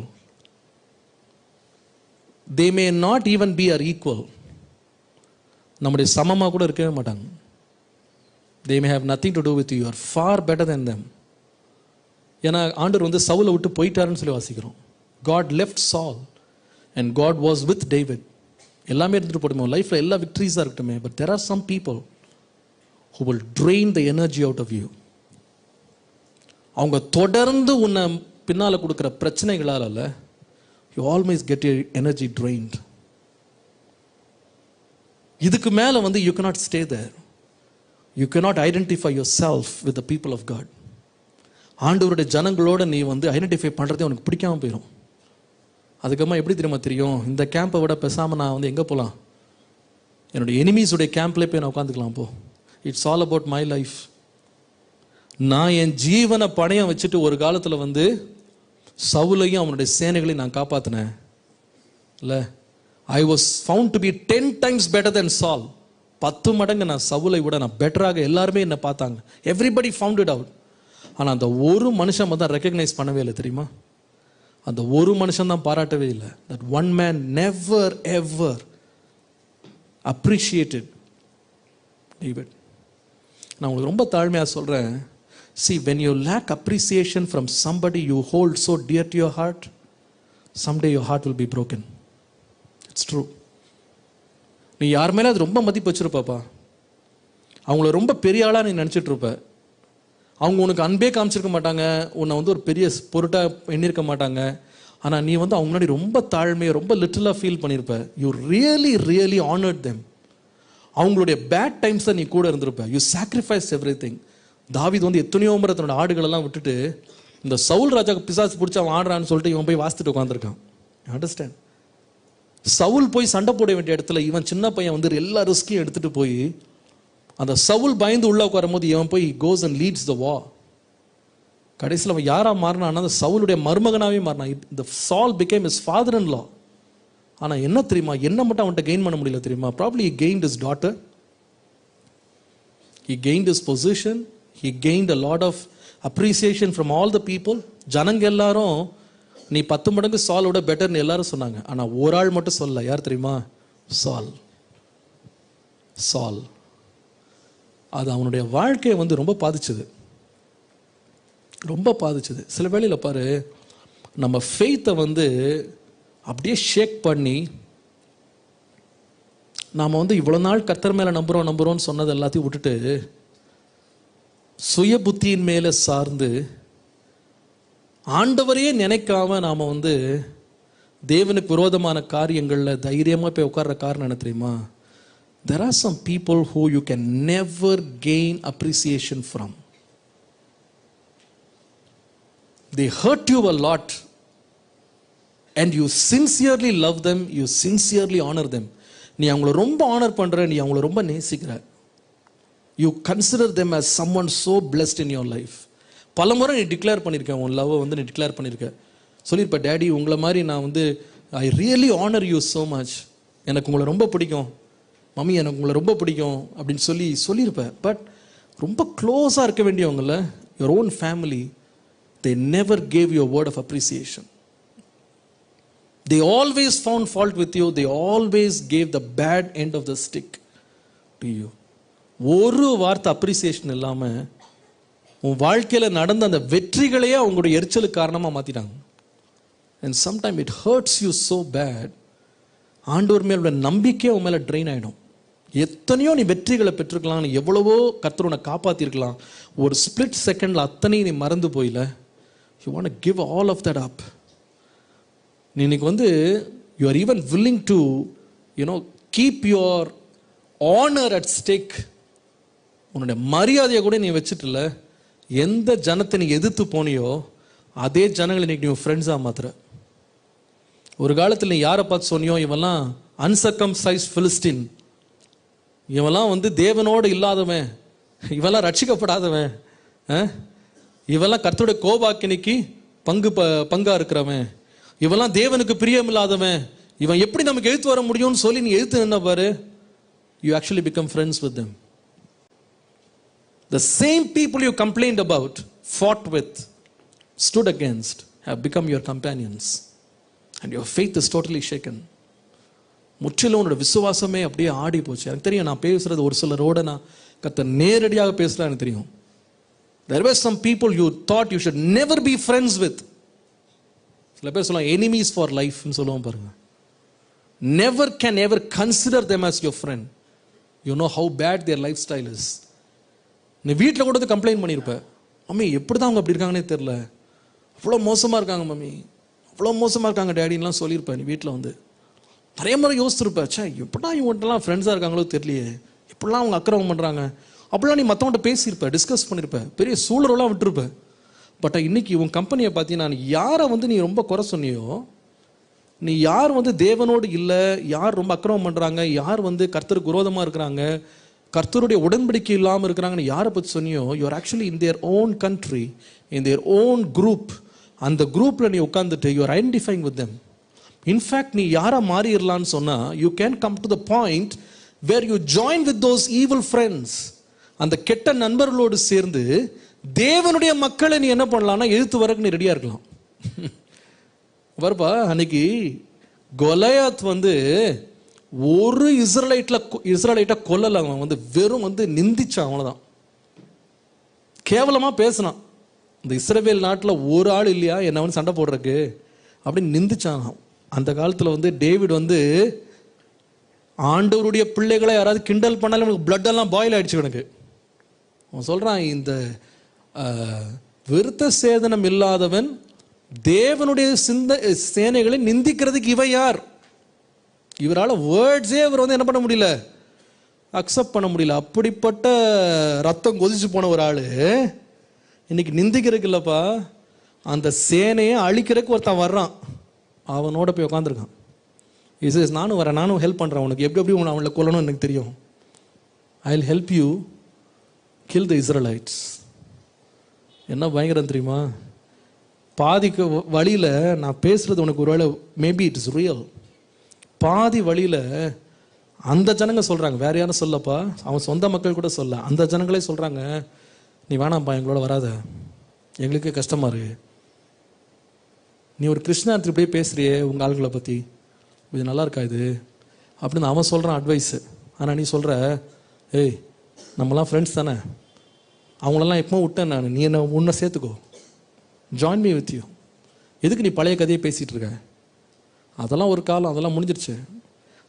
they may not even be our equal. நம்முடைய சமமாக கூட இருக்கவே மாட்டாங்க. they may have nothing to do with you. You are far better than them. ஏன்னா ஆண்டவர் வந்து சவுலை விட்டு போயிட்டாருன்னு சொல்லி வாசிக்கிறோம். God left Saul and God was with David. எல்லாமே இருந்துட்டு போட்டுமே, லைஃப்பில் எல்லா விக்ட்ரிஸாக இருக்கட்டுமே, but there are some people who will drain the energy out of you. அவங்க தொடர்ந்து உன்னை பின்னால் கொடுக்குற பிரச்சனைகளால் you always get your energy drained. இதுக்கு மேலே வந்து you cannot stay there. You cannot identify yourself with the people of God. ஆண்டவருடைய ஜனங்களோட நீ வந்து ஐடென்டிஃபை பண்ணுறதே உனக்கு பிடிக்காம போயிடும். அதுக்கப்புறமா எப்படி தெரியும், இந்த கேம்பை விட பேசாமல் நான் வந்து எங்கே போகலாம், என்னுடைய எனிமீஸுடைய கேம்ப்லேயே போய் நான் உட்காந்துக்கலாம். போ, it's all about my life. நான் என் ஜீவனை பணையம் வச்சுட்டு ஒரு காலத்தில் வந்து சவுலையும் அவனுடைய சேனைகளையும் நான் காப்பாற்றினேன் இல்லை. I was found to be 10 times better than Saul. 10 மடங்கு நான் சவுலை விட நான் பெட்டராக எல்லாருமே என்னை பார்த்தாங்க. Everybody found it out. ஆனால் அந்த ஒரு மனுஷன் தான் ரெக்கக்னைஸ் பண்ணவே இல்லை தெரியுமா? அந்த ஒரு மனுஷன் தான் பாராட்டவே இல்லை. That one man never ever appreciated David. நான் உங்களுக்கு ரொம்ப தாழ்மையாக சொல்கிறேன். See, when you lack appreciation from somebody you hold so dear to your heart, someday your heart will be broken. It's true. நீ யார் மேலே அது ரொம்ப மதிப்பு வச்சிருப்பாப்பா, அவங்கள ரொம்ப பெரிய ஆளாக நீ நினச்சிட்டு இருப்ப. அவங்க உனக்கு அன்பே காமிச்சிருக்க மாட்டாங்க, உன்னை வந்து ஒரு பெரிய பொருட்டாக எண்ணிருக்க மாட்டாங்க. ஆனால் நீ வந்து அவங்க முன்னாடி ரொம்ப தாழ்மையை ரொம்ப லிட்டிலாக ஃபீல் பண்ணியிருப்ப. You really really honoured them. அவங்களுடைய பேட் டைம்ஸை நீ கூட இருந்திருப்ப. You sacrifice everything. தாவீது வந்து எத்தனையோ முறை தன்னோட ஆடுகளெல்லாம் விட்டுட்டு இந்த சவுல் ராஜாவுக்கு பிசாசு பிடிச்சி அவன் ஆடுறான்னு சொல்லிட்டு இவன் போய் வாசித்துட்டு உட்காந்துருக்கான். அண்டர்ஸ்டாண்ட்? சவுல் போய் சண்டை போட வேண்டிய இடத்துல இவன் சின்ன பையன் வந்து எல்லா ரிஸ்கையும் எடுத்துட்டு போய் அந்த சவுல் பயந்து உள்ள உட்காரும் போது இவன் போய் கோஸ் அண்ட் லீட்ஸ் த வா. கடைசியில் அவன் யாரா மாறினான்னா அந்த சவுலுடைய மருமகனாவே மாறினான். இந்த சால் பிகேம் இஸ் ஃபாதர் இன் லா. ஆனால் என்ன தெரியுமா, என்ன மட்டும் அவன்கிட்ட கெயின் பண்ண முடியல தெரியுமா? Probably he gained his daughter, he gained his position, he gained a lot of appreciation from all the people. ஜனங்க எல்லாரும் நீ 10 மடங்கு சாலோட பெட்டர்னு எல்லாரும் சொன்னாங்க. ஆனால் ஒரு ஆள் மட்டும் சொல்லல. யார் தெரியுமா? சால். அது அவனுடைய வாழ்க்கையை வந்து ரொம்ப பாதிச்சது. சில வேளையில் பாரு, நம்ம ஃபெய்த்தை வந்து அப்படியே ஷேக் பண்ணி நாம் வந்து இவ்வளோ நாள் கர்த்தர் மேலே நம்புகிறோன்னு சொன்னது எல்லாத்தையும் விட்டுட்டு சுய புத்தியின் மேலே சார்ந்து ஆண்டவரையே நினைக்காம நாம் வந்து தேவனுக்கு விரோதமான காரியங்களில் தைரியமாக போய் உட்கார்ற காரணம் என்ன தெரியுமா? There are some people who you can never gain appreciation from. They hurt you a lot and you sincerely love them, you sincerely honor them. நீ அவங்கள ரொம்ப ஆனர் பண்ற, நீ அவங்கள ரொம்ப நேசிக்கிற. You consider them as someone so blessed in your life. பலமுறை நீ டிக்ளேர் பண்ணியிருக்க, உன் லவ் வந்து நீ டிக்ளேர் பண்ணியிருக்க. சொல்லியிருப்ப, டேடி உங்களை மாதிரி நான் வந்து I really honour you so much, எனக்கு உங்களை ரொம்ப பிடிக்கும், மம்மி எனக்கு உங்களை ரொம்ப பிடிக்கும் அப்படின்னு சொல்லியிருப்ப. பட் ரொம்ப க்ளோஸாக இருக்க வேண்டியவங்கள, your own family, they never gave you a word of appreciation. They always found fault with you. They always gave the bad end of the stick to you. ஒரு வார்த்தை அப்ரிசியேஷன் இல்லாமல் உன் வாழ்க்கையில் நடந்த அந்த வெற்றிகளையே அவங்களுடைய எரிச்சலுக்கு காரணமாக மாற்றிட்டாங்க. And sometimes it hurts you so bad ஆண்டவர் மேல் உள்ள நம்பிக்கையே உன் மேலே ட்ரெயின் ஆகிடும். எத்தனையோ நீ வெற்றிகளை பெற்றுக்கலாம், நீ எவ்வளவோ கர்த்தர் உன்னை காப்பாற்றிருக்கலாம், ஒரு ஸ்பிளிட் செகண்டில் அத்தனையும் நீ மறந்து போயில. You want give all of that up. நீ இன்னைக்கு வந்து you are even willing to keep your honour at stake. உன்னுடைய மரியாதையை கூட நீ வச்சுட்டுல. எந்த ஜனத்தை நீ எதிர்த்து போனியோ அதே ஜனங்களை இன்னைக்கு நீ ஃப்ரெண்ட்ஸாக மாத்துற. ஒரு காலத்தில் நீ யாரை பார்த்து சொன்னியோ, இவெல்லாம் அன்சர்கம்சைஸ் பிலிஸ்டின், இவெல்லாம் வந்து தேவனோடு இல்லாதவன், இவெல்லாம் ரட்சிக்கப்படாதவன், இவெல்லாம் கர்த்தருடைய கோபாக்கினிக்கு பங்கா இருக்கிறவன், இவெல்லாம் தேவனுக்கு பிரியமில்லாதவன், இவன் எப்படி நமக்கு எழுத்து வர முடியும்னு சொல்லி நீ எழுத்து என்ன பாரு, you actually become friends with them. The same people you complained about, fought with, stood against, have become your companions, and your faith is totally shaken. முற்றிலும் உன்னோட விசுவாசமே அப்படியே ஆடி போச்சு. எனக்கு தெரியும், நான் பேசுறது ஒரு சிலரோட நான் கர்த்தர் நேரடியாக பேசுகிறேன், எனக்கு தெரியும். There were some people you thought you should never be friends with. சில பேர் சொல்லலாம் enemies for life ன்னு சொல்லுவோம் பாருங்க. Never can ever consider them as your friend. You know how bad their lifestyle is. நீ வீட்டில் கூட கம்ப்ளைண்ட் பண்ணியிருப்ப, மம்மி எப்படி தான் அவங்க அப்படி இருக்காங்கன்னே தெரில, அவ்வளோ மோசமாக இருக்காங்க மம்மி, அவ்வளோ மோசமாக இருக்காங்க டேடின்லாம் சொல்லியிருப்பேன். நீ வீட்டில் வந்து நிறைய முறை யோசிச்சிருப்ப, சே எப்படா இவங்கள்ட்டலாம் ஃப்ரெண்ட்ஸாக இருக்காங்களோ தெரியலையே, இப்படிலாம் அவங்க அக்கிரமம் பண்ணுறாங்க, அப்படிலாம் நீ மற்றவங்கள்ட்ட பேசியிருப்ப, டிஸ்கஸ் பண்ணியிருப்ப, பெரிய சூழலாம் விட்டுருப்ப. பட் இன்னைக்கு உன் கம்பெனியை பார்த்தீங்கன்னா யாரை வந்து நீ ரொம்ப குறை சொன்னியோ, நீ யார் வந்து தேவனோடு இல்லை, யார் ரொம்ப அக்கிரமம் பண்ணுறாங்க, யார் வந்து கர்த்தருக்கு விரோதமாக இருக்கிறாங்க, கர்த்தருடைய உடன்படிக்கை இல்லாமல் இருக்கிறாங்கன்னு யாரை பற்றி சொன்னியோ, you are actually in their own country, in their own group. அந்த குரூப்பில் நீ உட்காந்துட்டு you are identifying with them. In fact நீ யாராக மாறிடலான்னு சொன்னால், you can come to the point where you join with those evil friends. அந்த கெட்ட நண்பர்களோடு சேர்ந்து தேவனுடைய மக்களை நீ என்ன பண்ணலாம்னா எழுத்து வரக்கு நீ ரெடியாக இருக்கலாம். வருப்பா, அன்னைக்கு கொலையாத் வந்து ஒரு இஸ்ரேலைட்டை கொல்லலை, அவன் வந்து வெறும் வந்து நிந்திச்சான், அவ்வளோதான். கேவலமாக பேசினான். இந்த இஸ்ரவேல் நாட்டில் ஒரு ஆள் இல்லையா என்ன வந்து சண்டை போடுறதுக்கு அப்படின்னு நிந்திச்சான். அந்த காலத்தில் வந்து டேவிட் வந்து ஆண்டவருடைய பிள்ளைகளை யாராவது கிண்டல் பண்ணாலும் எனக்கு பிளட்டெல்லாம் பாயில் ஆயிடுச்சு எனக்கு. அவன் சொல்கிறான், இந்த விருத்த சேதனம் இல்லாதவன் தேவனுடைய சேனைகளை நிந்திக்கிறதுக்கு இவன் யார்? இவரால் வேர்ட்ஸே இவர் வந்து என்ன பண்ண முடியல, அக்செப்ட் பண்ண முடியல. அப்படிப்பட்ட ரத்தம் கொதிச்சு போன ஒரு ஆள் இன்னைக்கு நிந்திக்கிறதுக்கு இல்லைப்பா, அந்த சேனையை அழிக்கிறதுக்கு ஒருத்தன் வர்றான், அவனோட போய் உட்காந்துருக்கான். இஸ் நானும் வரேன், நானும் ஹெல்ப் பண்ணுறேன், உனக்கு எப்படி எப்படி அவனை கொல்லணும்னு எனக்கு தெரியும். I will help you kill the Israelites. என்ன பயங்கரம் தெரியுமா? பாதிக்கு வழியில் நான் பேசுகிறது உனக்கு ஒருவேளை மேபி இட் இஸ் ரியல். பாதி வழியில் அந்த ஜனங்க சொல்கிறாங்க, வேற யாரும் சொல்லப்பா, அவன் சொந்த மக்கள் கூட சொல்ல, அந்த ஜனங்களே சொல்கிறாங்க, நீ வேணாம்ப்பா எங்களோட வராத, எங்களுக்கே கஷ்டமாக இருக்கு, நீ ஒரு கிருஷ்ணார்த்தி இப்படியே பேசுறியே உங்கள் ஆள்களை பற்றி, இது நல்லா இருக்கா இது அப்படின்னு அவன் சொல்கிறான் அட்வைஸு. ஆனால் நீ சொல்கிற, ஏய் நம்மலாம் ஃப்ரெண்ட்ஸ் தானே, அவங்களெல்லாம் எப்போ விட்டேன் நான், நீ என்ன உன்னை சேர்த்துக்கோ, ஜாயின் மீ வித் யூ. எதுக்கு நீ பழைய கதையை பேசிகிட்டு இருக்க? அதெல்லாம் ஒரு காலம், அதெல்லாம் முடிஞ்சிருச்சு.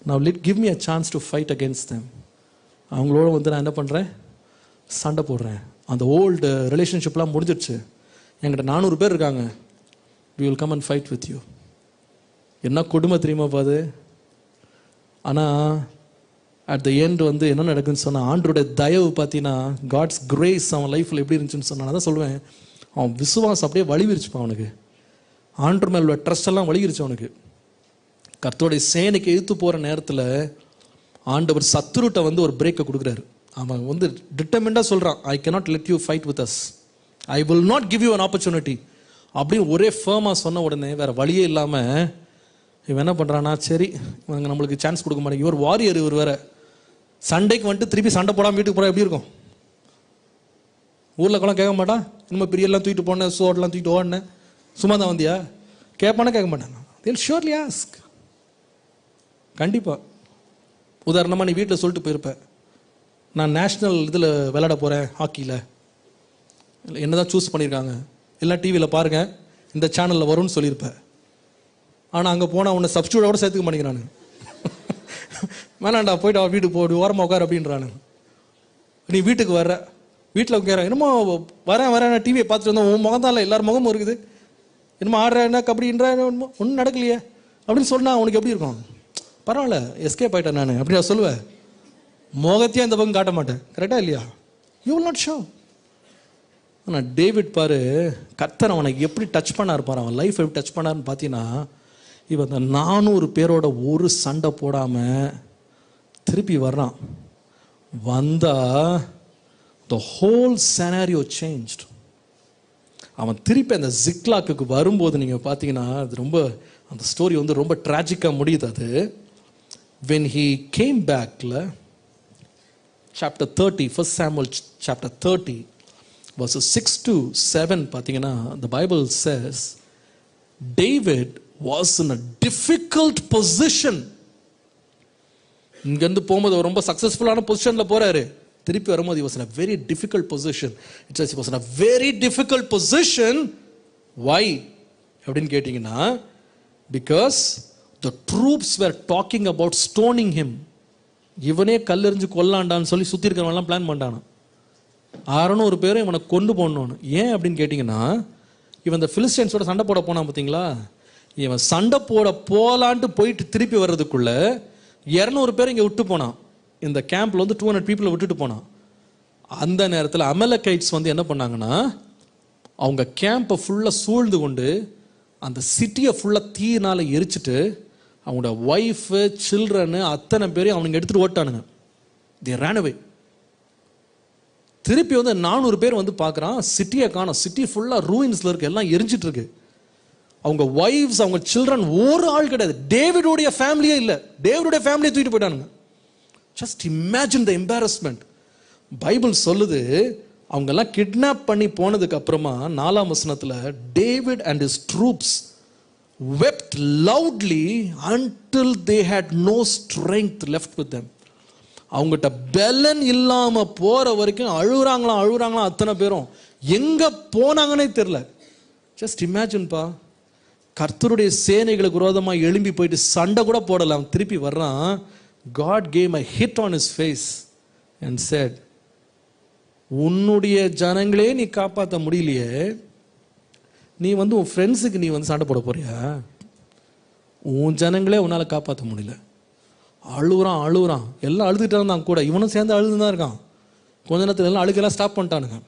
நான் give me a chance to fight against them. அவங்களோட வந்து நான் என்ன பண்ணுறேன், சண்டை போடுறேன். அந்த ஓல்டு ரிலேஷன்ஷிப்லாம் முடிஞ்சிருச்சு, என்கிட்ட 400 பேர் இருக்காங்க, we will come and fight with you. என்ன கொடுமை தெரியுமா பாது? ஆனால் அட் த எண்ட் வந்து என்ன நடக்குதுன்னு சொன்னால், ஆண்டருடைய தயவு பார்த்தீங்கன்னா, காட்ஸ் கிரேஸ் அவன் லைஃப்பில் எப்படி இருந்துச்சுன்னு சொன்னான். நான் தான் சொல்லுவேன், அவன் விசுவாசம் அப்படியே வலிவிருச்சுப்பான் அவனுக்கு, ஆண்டர் மேல ட்ரஸ்ட் எல்லாம் வலிவிருச்சு அவனுக்கு. கர்த்தருடைய சேனைக்கு எழுத்து போகிற நேரத்தில் ஆண்டவர் சத்துருட்ட வந்து ஒரு பிரேக்கை கொடுக்குறாரு. அவன் வந்து டிட்டர்மெண்டாக சொல்கிறான், I cannot let you fight with us, I will not give you an opportunity அப்படின்னு ஒரே ஃபேமாக சொன்ன உடனே வேறு வழியே இல்லாமல் இவன் என்ன பண்ணுறான்னா, சரி இவங்க நம்மளுக்கு சான்ஸ் கொடுக்க மாட்டேங்க, இவர் வாரியர், இவர் வேறு சண்டைக்கு வந்துட்டு திருப்பி சண்டை போடாமல் வீட்டுக்கு போகிறா எப்படி இருக்கும்? ஊரில் கூட கேட்க மாட்டான், இனிமேல் பெரியெல்லாம் தூக்கிட்டு போனேன், சோடெல்லாம் தூக்கிட்டு ஓடினேன், சும்மா தான் வந்தியா கேட்பானே? கேட்க மாட்டாங்க. they'll surely ask. கண்டிப்பாக. உதாரணமாக நீ வீட்டில் சொல்லிட்டு போயிருப்பேன், நான் நேஷ்னல் இதில் விளையாட போகிறேன் ஹாக்கியில், என்ன தான் சூஸ் பண்ணியிருக்காங்க, இல்லை டிவியில் பாருங்கள் இந்த சேனலில் வரும்னு சொல்லியிருப்பேன். ஆனால் அங்கே போனால் உன்னை சப்ஸ்டியூட்டோட சேர்த்துக்க மாட்டேங்கிறானு. வேணாண்டா போய்ட்டு அவன் வீட்டுக்கு போடு, ஓரமாக உட்கார் அப்படின்றானு. நீ வீட்டுக்கு வர்ற, வீட்டில் உட்கார, என்னமோ வரேன் டிவியை பார்த்துட்டு வந்தோம், உன் முகம் தான் இல்லை, எல்லாரும் முகமும் இருக்குது, என்னமோ ஆடுறா கபடின்றா, ஒன்றும் நடக்கலையே அப்படின்னு சொன்னால் உனக்கு எப்படி இருக்கும்? பரவாயில்ல, எஸ்கேப் ஆகிட்டேன் நான் அப்படி நான் சொல்லுவேன். முகத்தையே இந்த பக்கம் காட்ட மாட்டேன். கரெக்டாக இல்லையா? You will not show. ஆனால் டேவிட் பாரு, கர்த்தர் அவனை எப்படி டச் பண்ணா இருப்பார், அவன் லைஃப் எப்படி டச் பண்ணாருன்னு பார்த்தீங்கன்னா, இவன் அந்த 400 பேரோட ஒரு சண்டை போடாமல் திருப்பி வர்றான். வந்தா the whole scenario changed. அவன் திருப்பி அந்த ஜிக்லாக்கு வரும்போது நீங்கள் பார்த்தீங்கன்னா அது ரொம்ப, அந்த ஸ்டோரி வந்து ரொம்ப ட்ராஜிக்காக முடியுது. அது when he came back, chapter 30, 1 Samuel chapter 30 verses 6 to 7 பார்த்தீங்கன்னா, the Bible says David was in a difficult position. இங்கேருந்து போகும்போது ரொம்ப சக்ஸஸ்ஃபுல்லான பொசிஷனில் போகிறாரு, திருப்பி வரும்போது he was in a very difficult position. It says he was in a very difficult position. Why அப்படின்னு கேட்டிங்கன்னா, because the troops were talking about stoning him. இவனே கல்லெறிஞ்சு கொல்லாண்டான்னு சொல்லி சுற்றி இருக்கிறவங்கலாம் பிளான் பண்ணிட்டானா, 600 பேரும் இவனை கொண்டு போடணும்னு. ஏன் அப்படின்னு கேட்டிங்கன்னா, இவன் இந்த பிலிஸ்டைன்ஸோட சண்டை போட போனான் பார்த்தீங்களா, இவன் சண்டை போட போகலான்ட்டு போயிட்டு திருப்பி வர்றதுக்குள்ள 200 பேர் இங்கே விட்டு போனான். இந்த கேம்பில் வந்து 200 பீப்புளை விட்டுட்டு போனான். அந்த நேரத்தில் அமலக்கைட்ஸ் வந்து என்ன பண்ணாங்கன்னா, அவங்க கேம்பை ஃபுல்லாக சூழ்ந்து கொண்டு அந்த சிட்டியை ஃபுல்லாக தீயினால் எரிச்சிட்டு அவங்களோட ஒய்ஃபு சில்ட்ரனு அத்தனை பேரையும் அவனுங்க எடுத்துகிட்டு ஓட்டானுங்க. தே ரேன் அவே. திருப்பி வந்து 400 பேர் வந்து பார்க்குறான், சிட்டியை காணோம், சிட்டி ஃபுல்லாக ரூயின்ஸில் இருக்கு, எல்லாம் எரிஞ்சிட்டு இருக்கு. அவங்க ஒய்ஃப்ஸ், அவங்க சில்ட்ரன், ஒரு ஆள் கிடையாது. டேவிடோடைய ஃபேமிலியே இல்லை, டேவிடோடைய ஃபேமிலியை தூக்கிட்டு போயிட்டானுங்க. Just imagine the embarrassment. Bible சொல்லுது, அவங்கெல்லாம் கிட்னாப் பண்ணி போனதுக்கு அப்புறமா 4ஆம் வசனத்தில் David and his troops wept loudly until they had no strength left with them. அவங்ககிட்ட பெலன் இல்லாம போற வரைக்கும் அழுகுறாங்களாம் அத்தனை பேரும். எங்க போனாங்கன்னே தெரியல. ஜஸ்ட் இமேஜின் பா, கர்த்தருடைய சேனைகளுக்கு விரோதமாக எழும்பி போயிட்டு சண்டை கூட போடலாம், திருப்பி வர்றான். God gave a hit on his face and said, உன்னுடைய ஜனங்களே நீ காப்பாற்ற முடியலையே, நீ வந்து உன் ஃப்ரெண்ட்ஸுக்கு நீ வந்து சண்டை போட போறியா? உன் ஜனங்களே உன்னால் காப்பாற்ற முடியல. அழுகுறான், எல்லாம் அழுதுகிட்டே இருந்தான் கூட, இவனும் சேர்ந்து அழுதுதான் இருக்கான். கொஞ்ச நேரத்தில் எல்லாம் அழுகெல்லாம் ஸ்டாப் பண்ணிட்டானுங்க.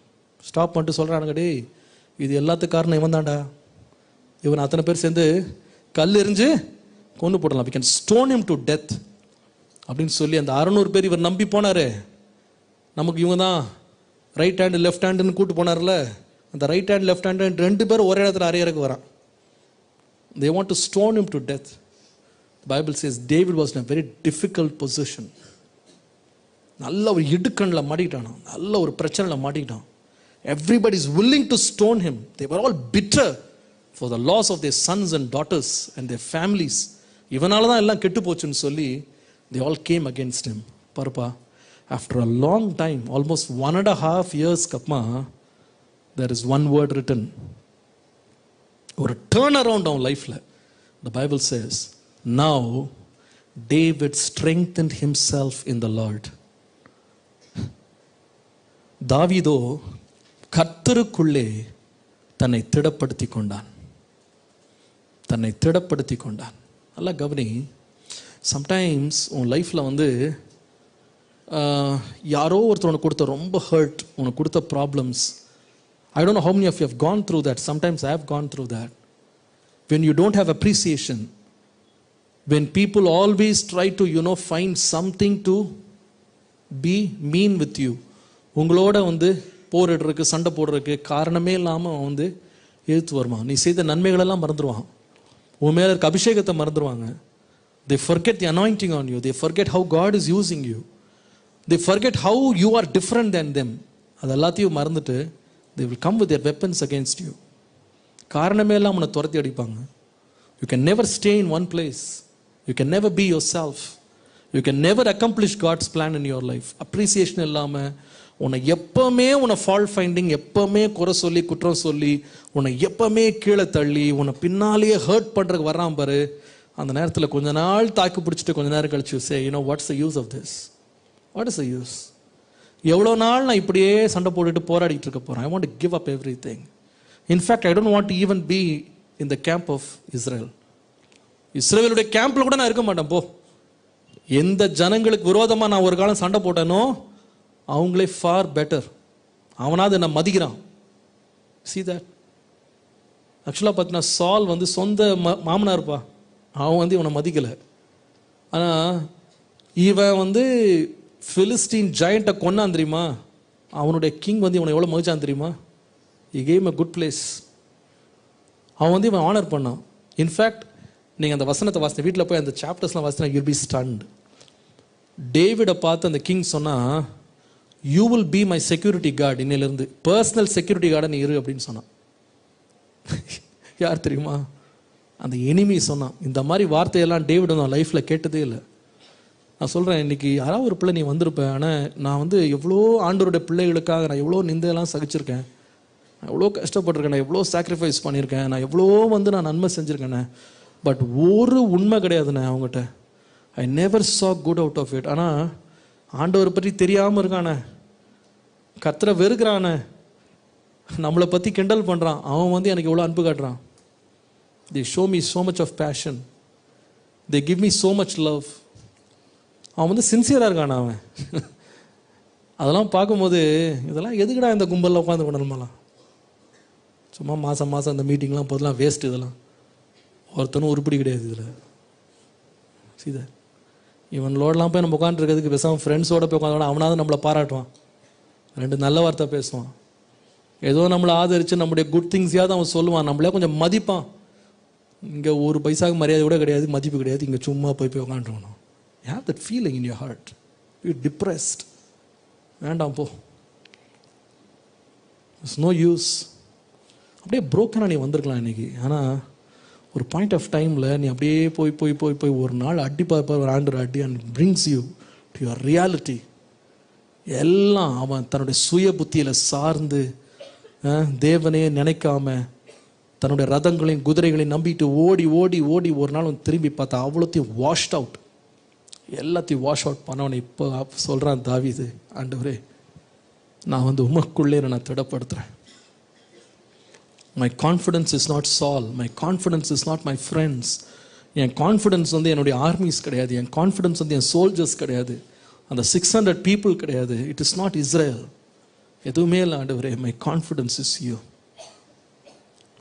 ஸ்டாப் பண்ணிட்டு சொல்கிறானுங்க, டே இது எல்லாத்துக்கும் காரணம் இவன் தான்டா, இவன் அத்தனை பேர் சேர்ந்து கல் எறிஞ்சு கொண்டு போடலாம், we can stone him to death அப்படின்னு சொல்லி அந்த 600 பேர் இவர் நம்பி போனாரு. நமக்கு இவங்க தான் ரைட் ஹேண்டு லெஃப்ட் ஹேண்டுன்னு கூட்டு போனார்ல, அந்த ரைட் ஹேண்ட் லெஃப்ட் ஹேண்டு 2 பேர் ஒரே இடத்துல அரையறக்கு வரான். they want to stone him to death. The Bible says David was in a very difficult position. நல்ல ஒரு இடுக்கண்ணில் மாட்டிக்கிட்டான், நல்ல ஒரு பிரச்சனையில் மாட்டிக்கிட்டான். everybody is willing to stone him. They were all bitter for the loss of their sons and daughters and their families. இவனால தான் எல்லாம் கெட்டு போச்சுன்னு சொல்லி they all came against him. பருப்பா, after a long time, almost 1.5 years கப்மா, there is one word written. ஒரு turn around அவன் லைஃப்ல. The Bible says, now David strengthened himself in the Lord. தாவீதோ கர்த்தருக்குள்ளே தன்னை திடப்படுத்தி கொண்டான். நல்லா கவனி, சம்டைம்ஸ் உன் லைஃப்பில் வந்து யாரோ ஒருத்தர் உனக்கு கொடுத்த ரொம்ப ஹர்ட், உனக்கு கொடுத்த problems, I don't know how many of you have gone through that. Sometimes I have gone through that. When you don't have appreciation, when people always try to, find something to be mean with you, உங்களோட வந்து போரிடுறதுக்கு சண்டை போடுறதுக்கு காரணமே இல்லாமல் வந்து எதிர்த்து வருவான். நீ செய்த நன்மைகளெல்லாம் மறந்துடுவான், உன் மேலே இருக்க அபிஷேகத்தை மறந்துடுவாங்க. They forget the anointing on you. They forget how God is using you. They forget how you are different than them. அது எல்லாத்தையும் மறந்துட்டு they will come with their weapons against you. காரணமே எல்லாம் உன்னை துரத்தி அடிப்பாங்க. You can never stay in one place. You can never be yourself. You can never accomplish God's plan in your life. Appreciation இல்லாமல் உன்னை எப்பவுமே உன்னை ஃபால்ட் ஃபைண்டிங், எப்பவுமே குறை சொல்லி குற்றம் சொல்லி உன்னை எப்பவுமே கீழே தள்ளி உன்னை பின்னாலேயே ஹர்ட் பண்ணுறதுக்கு வர்றான் பாரு. அந்த நேரத்தில் கொஞ்ச நாள் தாக்கு பிடிச்சிட்டு கொஞ்ச நேரம் கழிச்சு say what's the use of this, what is the use? எவ்வளோ நாள் நான் இப்படியே சண்டை போட்டுட்டு போராடிட்டு இருக்க போகிறேன்? I want to give up everything. In fact I don't want to even be in the camp of Israel. இஸ்ரேலுடைய கேம்பில் கூட நான் இருக்க மாட்டேன். போ, எந்த ஜனங்களுக்கு விரோதமாக நான் ஒரு காலம் சண்டை போட்டேனோ அவங்களே ஃபார் பெட்டர். அவனாவது என்னை மதிக்கிறான். see that? ஆக்சுவலாக பார்த்தீங்கன்னா சால் வந்து சொந்த மாமனார்ப்பா, அவன் வந்து இவனை மதிக்கலை. ஆனால் இவன் வந்து ஃபிலிஸ்டீன் ஜெயண்ட்டை கொன்னான் தெரியுமா? அவனுடைய கிங் வந்து இவனை எவ்வளோ மதிச்சான் தெரியுமா? he gave him a good place. அவன் வந்து இவன் ஆனர் பண்ணான். இன்ஃபேக்ட் நீங்கள் அந்த வசனத்தை வாசித்த வீட்டில் போய் அந்த சாப்டர்ஸ்லாம் வாசித்தா you'll be stunned. டேவிடை பார்த்து அந்த கிங் சொன்னால் you will be my security guard, இன்னிலிருந்து பர்சனல் செக்யூரிட்டி கார்டை நீ இரு அப்படின்னு சொன்னான். யார் தெரியுமா? அந்த எனிமி சொன்னான். இந்த மாதிரி வார்த்தையெல்லாம் டேவிட் நான் லைஃப்பில் கேட்டதே இல்லை. நான் சொல்கிறேன், இன்றைக்கி யாராவது ஒரு பிள்ளை நீ வந்திருப்பேன். ஆனால் நான் வந்து எவ்வளோ ஆண்டவருடைய பிள்ளைகளுக்காக நான் எவ்வளோ நிந்தையெல்லாம் சகிச்சிருக்கேன், நான் எவ்வளோ கஷ்டப்பட்டிருக்கேன், நான் எவ்வளோ சாக்ரிஃபைஸ் பண்ணியிருக்கேன், நான் எவ்வளோ வந்து நான் நன்மை செஞ்சுருக்கேண்ணே. பட் ஒரு உண்மை கிடையாதுண்ணே அவங்ககிட்ட. I never saw good out of it. ஆனால் ஆண்டவரை பற்றி தெரியாமல் இருக்கானே, கர்த்தரை வெறுக்கிறானே, நம்மளை பற்றி கிண்டல் பண்ணுறான், அவன் வந்து எனக்கு எவ்வளோ அன்பு காட்டுறான். they show me so much of passion, they give me so much love. அவன் வந்து சின்சியராக இருக்கான் அவன். அதெல்லாம் பார்க்கும்போது இதெல்லாம் எதுக்குடா இந்த கும்பலில் உட்காந்து பண்ணணுமெல்லாம், சும்மா மாதம் மாதம் இந்த மீட்டிங்லாம் போதெல்லாம் வேஸ்ட். இதெல்லாம் ஒருத்தனும் உருப்படி கிடையாது இதில். சீதா இவனோடலாம் போய் நம்ம உட்காந்துருக்கிறதுக்கு பேசாமல் ஃப்ரெண்ட்ஸோடு போய் உட்காந்து அவனாவது நம்மளை பாராட்டுவான், ரெண்டு நல்ல வார்த்தை பேசுவான், ஏதோ நம்மளை ஆதரித்து நம்முடைய குட் திங்ஸையாவது அவன் சொல்லுவான், நம்மளே கொஞ்சம் மதிப்பான். இங்கே ஒரு பைசாவுக்கு மரியாதை கூட கிடையாது, மதிப்பு கிடையாது. இங்கே சும்மா போய் உட்காந்துருக்கணும். You have that feeling in your heart, you depressed. வேண்டாம் போ, இட்ஸ் நோ யூஸ். அப்படியே ப்ரோக்கனாக நீ வந்திருக்கலாம் இன்றைக்கி. ஆனால் ஒரு பாயிண்ட் ஆஃப் டைமில் நீ அப்படியே போய் போய் போய் போய் ஒரு நாள் அடி பார்ப்பார், ஒரு ஆண்டர் அடி, and brings you to your reality. எல்லாம் அவன் தன்னுடைய சுய புத்தியில் சார்ந்து தேவனையே நினைக்காம தன்னுடைய ரதங்களையும் குதிரைகளையும் நம்பிட்டு ஓடி ஓடி ஓடி ஒரு நாள் அவன் திரும்பி பார்த்தா அவ்வளோத்தையும் வாஷ்ட் அவுட், எல்லாத்தையும் வாஷ் அவுட் பண்ணவனை இப்போ சொல்கிறான் தாவீது, ஆண்டவரே நான் வந்து உமக்குள்ளே நான் திடப்படுத்துகிறேன். மை கான்ஃபிடன்ஸ் இஸ் நாட் சால், my confidence is not my friends. N confidence வந்து என்னுடைய ஆர்மிஸ் கிடையாது, என் கான்ஃபிடன்ஸ் வந்து என் சோல்ஜர்ஸ் கிடையாது, அந்த 600 பீப்புள் கிடையாது, இட் இஸ் நாட் இஸ்ரேல், எதுவுமே இல்லை ஆண்டவரே. My confidence is you,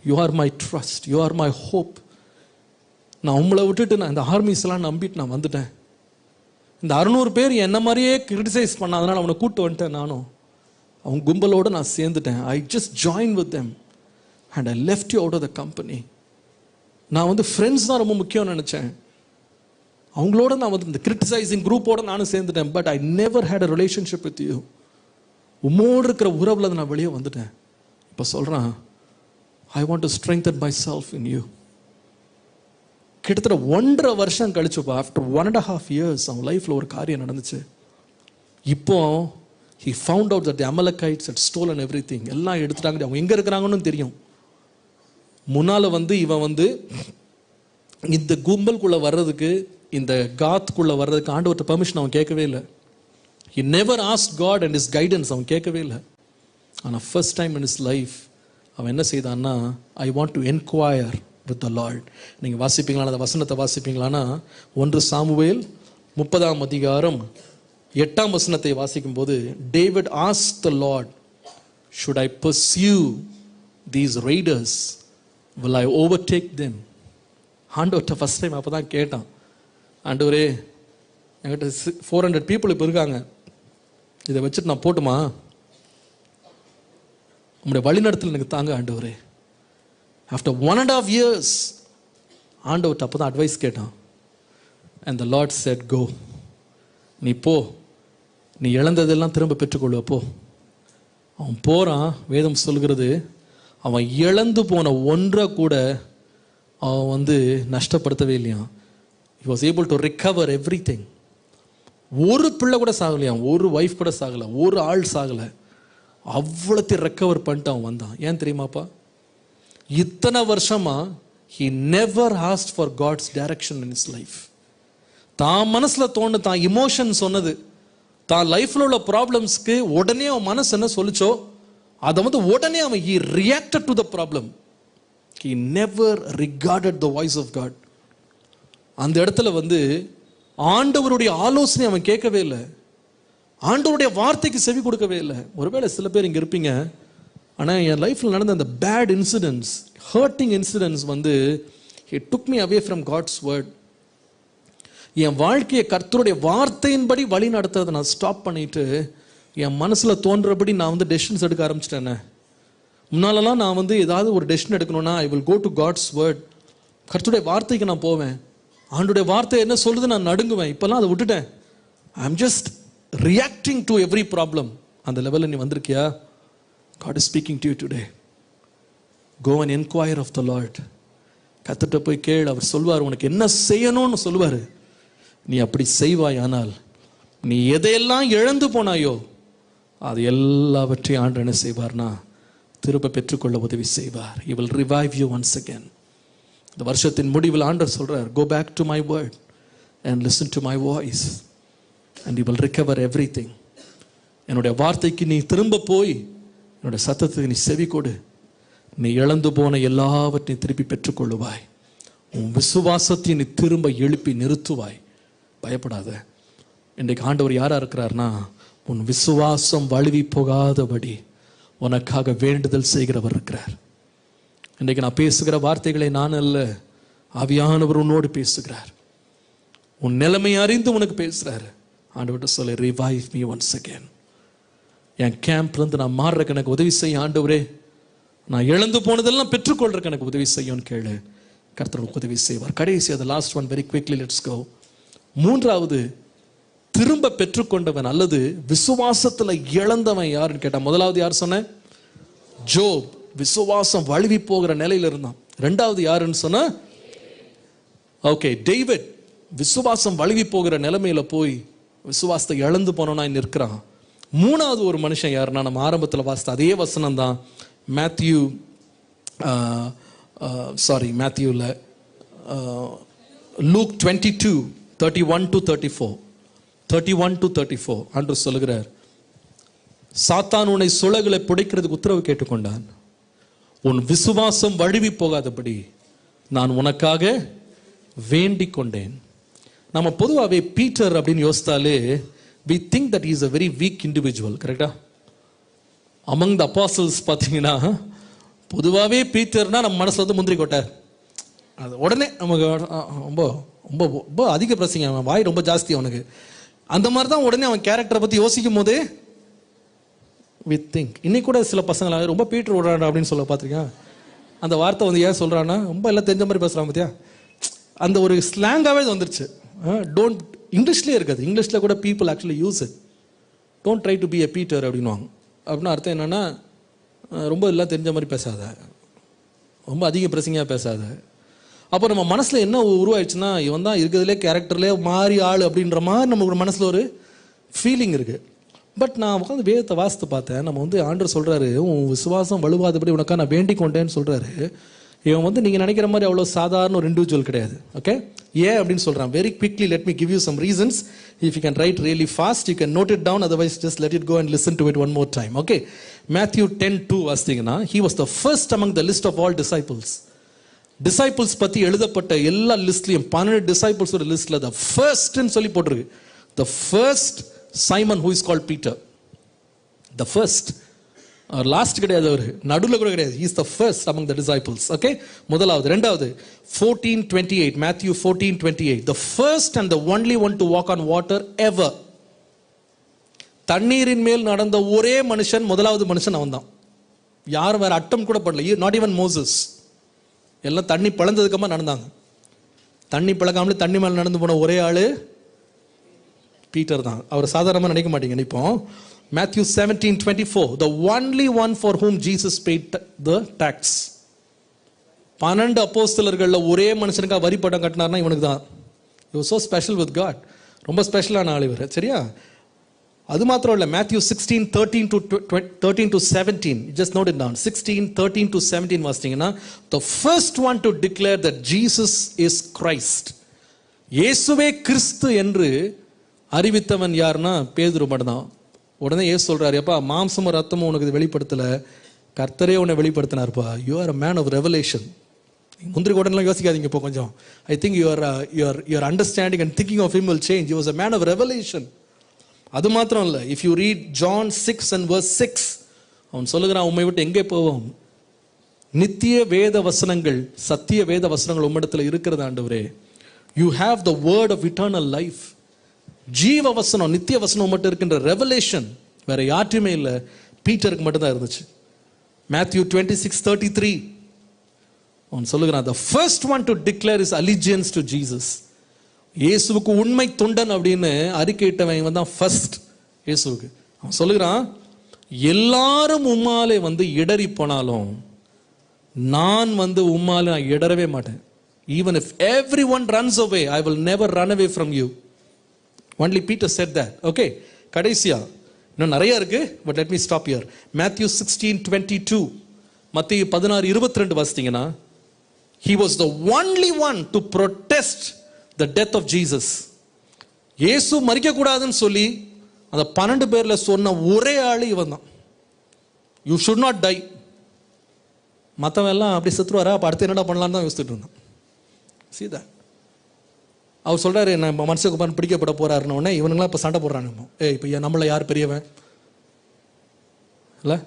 you are my trust, you are my hope. நான் உங்களை விட்டுட்டு நான் இந்த ஆர்மிஸ்லாம் நம்பிட்டு நான் வந்துட்டேன். இந்த 600 பேர் என்ன மாதிரியே கிரிட்டிசைஸ் பண்ணாதனால அவனை கூப்பிட்டு வந்துட்டேன். நானும் அவங்க கும்பலோடு நான் சேர்ந்துட்டேன். I just join with them and I left you out of the company. நான் வந்து ஃப்ரெண்ட்ஸ் தான் ரொம்ப முக்கியம்னு நினச்சேன். அவங்களோட நான் வந்து இந்த கிரிட்டிசைசிங் குரூப்போட நானும் சேர்ந்துட்டேன். But I never hate a relationship with you. உம்மோடு இருக்கிற உறவில் நான் வெளியே வந்துட்டேன். இப்போ சொல்கிறேன், I want to strengthen myself in you. கிட்டத்தட்ட 1.5 வருஷம் கழிச்சுப்பா, ஆஃப்டர் 1.5 years அவன் லைஃப்பில் ஒரு காரியம் நடந்துச்சு. இப்போ he found out that the Amalekites had stolen everything. எல்லாம் எடுத்துட்டாங்க. அவங்க எங்கே இருக்கிறாங்கன்னு தெரியும். முன்னால் வந்து இவன் வந்து இந்த கும்பலுக்குள்ளே வர்றதுக்கு, இந்த காத்துக்குள்ளே வர்றதுக்கு ஆண்டவர்கிட்ட பெர்மிஷன் அவன் கேட்கவே இல்லை. he never asked God and his guidance அவன் கேட்கவே இல்லை. ஆனால் first time in his life அவன் என்ன செய்தான்னா, I want to enquire with the Lord. நீங்கள் வாசிப்பீங்களா அந்த வசனத்தை வாசிப்பீங்களான்னா 1 சாமுவேல் 30ஆம் அதிகாரம் 8ஆம் வசனத்தை வாசிக்கும்போது, David asked the Lord, should I pursue these raiders, will I overtake them? ஆண்டவர்கிட்ட ஃபர்ஸ்ட் டைம் அப்போ தான் கேட்டான், ஆண்டவரே என்கிட்ட 400 பீப்புள் இப்போ இருக்காங்க, இதை வச்சுட்டு நான் போட்டுமா? உங்களுடைய வழிநடத்தல் எனக்கு தாங்க ஆண்டவரே. ஆஃப்டர் 1.5 years ஆண்டவர்கிட்ட அப்போ தான் அட்வைஸ் கேட்டான். அண்ட் த லார்ட் செட், கோ, நீ போ, நீ இழந்ததெல்லாம் திரும்ப பெற்றுக்கொள்ளுவ போ. அவன் போகிறான். வேதம் சொல்கிறது, அவன் இழந்து போன ஒன்றை கூட அவன் வந்து நஷ்டப்படுத்தவே இல்லையா. he was able to recover everything. ஒரு பிள்ளை கூட சாகலையா, ஒரு ஒய்ஃப் கூட சாகலை, ஒரு ஆள் சாகலை, அவ்வளோத்தையும் ரெக்கவர் பண்ணிட்டு அவன் வந்தான். ஏன் தெரியுமாப்பா? இத்தனை வருஷமா he never asked for God's direction in his life. தான் மனசுல தோணு, தான் இமோஷன் சொன்னது, தான் லைஃப்ல உள்ள ப்ராப்ளம்ஸ்க்கு உடனே அவன் மனசு என்ன சொல்லிச்சோ அதை வந்து உடனே அவன் he reacted to the problem. He never regarded the voice of God. அந்த இடத்துல வந்து ஆண்டவருடைய ஆலோசனை அவன் கேட்கவே இல்லை, ஆண்டவருடைய வார்த்தைக்கு செவி கொடுக்கவே இல்லை. ஒருவேளை சில பேர் இங்க இருப்பீங்க, ஆனால் என் லைஃப்ல நடந்த அந்த பேட் இன்சிடென்ட்ஸ், ஹர்ட்டிங் இன்சிடென்ட்ஸ் வந்து it took me away from God's word. என் வாழ்க்கையை கர்த்தருடைய வார்த்தையின்படி வழி நடத்துறதை நான் ஸ்டாப் பண்ணிட்டு என் மனசுல தோன்றபடி நான் வந்து டெசிஷன்ஸ் எடுக்க ஆரம்பிச்சிட்டேன். முன்னாலெல்லாம் நான் வந்து ஏதாவது ஒரு டெசிஷன் எடுக்கணும்னா I will go to God's word, கர்த்தருடைய வார்த்தைக்கு நான் போவேன், ஆண்டுடைய வார்த்தை என்ன சொல்லுது நான் நடுங்குவேன். இப்பெல்லாம் அதை விட்டுட்டேன். I am just reacting to every problem. அந்த லெவலில் நீ வந்திருக்கியா? God is speaking to you today. Go and inquire of the Lord. கர்த்தர்ட்ட போய் கேள், அவர் சொல்வார் உனக்கு என்ன செய்யணும்னு சொல்லுவார். நீ அப்படி செய்வாய், ஆனால் நீ எதையெல்லாம் இழந்து போனாயோ அது எல்லாவற்றையும் ஆண்டவர் என்ன செய்வார்னா திரும்ப பெற்றுக்கொள்ள உதவி செய்வார். He will revive you once again. இந்த வருஷத்தின் முடிவில் ஆண்டவர் சொல்றார், go back to my word and listen to my voice and you will recover everything. என்னுடைய வார்த்தைக்கு நீ திரும்ப போய் என்னுடைய சத்தத்துக்கு நீ செவி கொடு, நீ இழந்து போன எல்லாவற்றையும் திருப்பி பெற்றுக்கொள்ளுவாய். உன் விசுவாசத்தை நீ திரும்ப எழுப்பி நிறுத்துவாய். பயப்படாத. இன்றைக்கு ஆண்டவர் யாரா இருக்கிறார்னா, உன் விசுவாசம் வழுவி போகாதபடி உனக்காக வேண்டுதல் செய்கிறவர் இருக்கிறார். இன்றைக்கு நான் பேசுகிற வார்த்தைகளை நான் அல்ல, ஆவியானவர் உன்னோடு பேசுகிறார். உன் நிலைமை அறிந்து உனக்கு பேசுறாரு. ஆண்டவர்கிட்ட சொல்ல, ரிவைவ் மீ ஒன்ஸ் அகேன். என் கேம்ப்ல இருந்து நான் மாறுறதுக்கு எனக்கு உதவி செய்ய ஆண்டவரே, நான் இழந்து போனதெல்லாம் பெற்றுக்கொள்றதுக்கு எனக்கு உதவி செய்யும்னு கேளு. கர்த்தர் உதவி செய்வார். கடைசி, அது last one, very quickly let's go. மூன்றாவது, திரும்ப பெற்றுக்கொண்டவன் அல்லது விசுவாசத்துல இழந்தவன் யாருன்னு கேட்டா, முதலாவது யார் சொன்ன? ஜோப். விசுவாசம் வழுவி போகிற நிலையில இருந்தான். ரெண்டாவது யாருன்னு சொன்ன? Okay, David. விசுவாசம் வழுவி போகிற நிலைமையில போய் விசுவாசத்தை இழந்து போனவனா நிற்கிறான். மூணாவது ஒரு மனுஷன் யாருன்னா, நம்ம ஆரம்பத்தில் வாசித்த அதே வசனம் தான், மேத்யூல லூக் 22:31-34. 31-34 ஆண்டவர் சொல்லுகிறார், சாத்தான் உன்னை சுளகளை புடைக்கிறதுக்கு உத்தரவு கேட்டுக்கொண்டான், உன் விசுவாசம் வழுவி போகாதபடி நான் உனக்காக வேண்டிக் கொண்டேன். நம்ம பொதுவாகவே பீட்டர் அப்படின்னு யோசித்தாலே we think that he is a very weak individual. கரெக்டா? among the apostles பார்த்தீங்கன்னா பொதுவாகவே பீட்டர்னா நம்ம மனசுல வந்து முந்திரி கொட்டை, அது உடனே நமக்கு ரொம்ப ரொம்ப ரொம்ப அதிக பிரசங்க, அவன் வாய் ரொம்ப ஜாஸ்தி அவனுக்கு. அந்த மாதிரி தான் உடனே அவன் கேரக்டரை பற்றி யோசிக்கும் போதே we think. இன்னைக்கு கூட சில பசங்களா ரொம்ப பீட்டர் விடுறான் அப்படின்னு சொல்ல பார்த்துருக்கேன். அந்த வார்த்தை வந்து ஏன் சொல்கிறான்னா, ரொம்ப எல்லாம் தெரிஞ்ச மாதிரி பேசுகிறான் பார்த்தியா, அந்த ஒரு ஸ்லாங்காகவே வந்துருச்சு. டோன்ட், இங்கிலீஷ்லேயே இருக்காது, இங்கிலீஷில் கூட people actually use it. Don't try to be a Peter அப்படின்வாங்க. அப்படின்னா அர்த்தம் என்னென்னா, ரொம்ப எல்லாம் தெரிஞ்ச மாதிரி பேசாத, ரொம்ப அதிக பிரசங்கையாக பேசாத. அப்போ நம்ம மனசில் என்ன உருவாயிடுச்சுன்னா, இவன் தான் இருக்கிறதுலே கேரக்டர்லேயே மாறி ஆள் அப்படின்ற மாதிரி நமக்கு மனசில் ஒரு ஃபீலிங் இருக்குது. பட் நான் உட்காந்து வேதத்தை வாசித்து பார்த்தேன். நம்ம வந்து ஆண்டவர் சொல்கிறாரு, உன் விசுவாசம் வலுவாதபடி உனக்கா நான் வேண்டிக் கொண்டேன்னு சொல்கிறாரு. இவன் வந்து நீங்கள் நினைக்கிற மாதிரி அவ்வளோ சாதாரண ஒரு இண்டிவிஜுவல் கிடையாது. ஓகே, ஏன் அப்படின்னு சொல்கிறான். Very quickly let me give you some reasons. If you can write really fast you can note it down, otherwise just let it go and listen to it one more time. Okay, Matthew 10:2 வாசித்தீங்கன்னா, he was the first among the list of all disciples. Disciples பற்றி எழுதப்பட்ட எல்லா லிஸ்ட்லையும் 12 டிசைபிள்ஸோட லிஸ்ட்ல த ஃபர்ஸ்ட்னு சொல்லி போட்டிருக்கு. The first Simon who is called Peter. the first, last கிடையாது, அவர் நடுவில் கூட கிடையாது. he is the first among the disciples. Okay, முதலாவது. ரெண்டாவது 14:28, Matthew 14:28, the first and the only one to walk on water ever. தண்ணீரின் மேல் நடந்த ஒரே மனுஷன், முதலாவது மனுஷன் அவன் தான். யாரும் வேற அட்டம் கூட பண்ணல, நாட் ஈவன் மோசஸ். எல்லாம் தண்ணி பழந்ததுக்கமா நடந்தாங்க. தண்ணி பழக்காமலே தண்ணி மேலே நடந்து போன ஒரே ஆளு பீட்டர் தான். அவர் சாதாரணமாக நினைக்க மாட்டீங்க. நினைப்போம். Matthew 17:24, the only one for whom Jesus paid the tax. 12 அப்போஸ்தலர்கள்ல ஒரே மனுஷனுக்கு வரி பட்டம் கட்டினார்னா இவனுக்கு தான். He was so special with God. ரொம்ப ஸ்பெஷலான ஆள் இவர். சரியா? அது மாத்திரம் இல்லை, Matthew 16:13 to 17, just note it down. 16:13 to 17 வாசித்தீங்கன்னா, the first one to declare that Jesus is Christ, இயேசுவே கிறிஸ்து என்று அறிவித்தவன் யாருன்னா பேதுரு மட்டும்தான். உடனே இயேசு சொல்றாரு, அப்பா மாம்சமும் ரத்தமும் உனக்கு இது வெளிப்படுத்தல, கர்த்தரே உன்னை வெளிப்படுத்தினார்ப்பா. You are a man of revelation. முந்திரி உடனே யோசிக்காதீங்க இப்போ கொஞ்சம். I think your understanding and thinking of him will change. He was a man of revelation. அது மாத்திரம் இல்லை, இஃப் யூ ரீட் John 6:6, அவன் சொல்லுகிறான், உண்மை விட்டு எங்கே போவோம்? நித்திய வேத வசனங்கள், சத்திய வேத வசனங்கள் உம்மிடத்தில் இருக்கிறது ஆண்டவரே. You have the word of eternal life. ஜீவ வசனம், நித்திய வசனம் மட்டும் இருக்கின்ற ரெவலேஷன் வேற யாருமே இல்லை, பீட்டருக்கு மட்டும்தான் இருந்துச்சு. மேத்யூ 26:33 அவன் சொல்லுகிறான், the first one to declare his allegiance to Jesus, இயேசுவுக்கு உண்மை தொண்டன் அப்படின்னு அறிக்கையிட்டவன் இவன் தான் ஃபர்ஸ்ட் இயேசுவுக்கு. அவன் சொல்லுகிறான், எல்லாரும் உம்மாலே இடறி போனாலும் நான் உம்மாலே நான் இடறவே மாட்டேன். even if everyone runs away, I will never run away from you. Only Peter said that. Okay, கடைசியா இன்னும் நிறைய இருக்கு, but let me stop here. Matthew 16:22, மத்தேயு 16:22 வாசித்தீங்கன்னா, he was the only one to protest the death of Jesus. இயேசு மரிக்க கூடாதுன்னு சொல்லி அந்த 12 பேர்ல சொன்ன ஒரே ஆளு இவன் தான். You should not die. மற்றவன் எல்லாம் அப்படி செத்துருவாரா, அப்போ அடுத்து என்னடா பண்ணலான்னு தான் யோசிச்சுட்டு இருந்தான். See that? அவர் சொல்றாரு, நம்ம மனுஷகுமாரன் பிடிக்கப்பட போறாருன்னு உடனே இவனுங்களாம் இப்போ சண்டை போடுறானுங்க. இப்போ நம்மள யார் பெரியவன் இல்லை?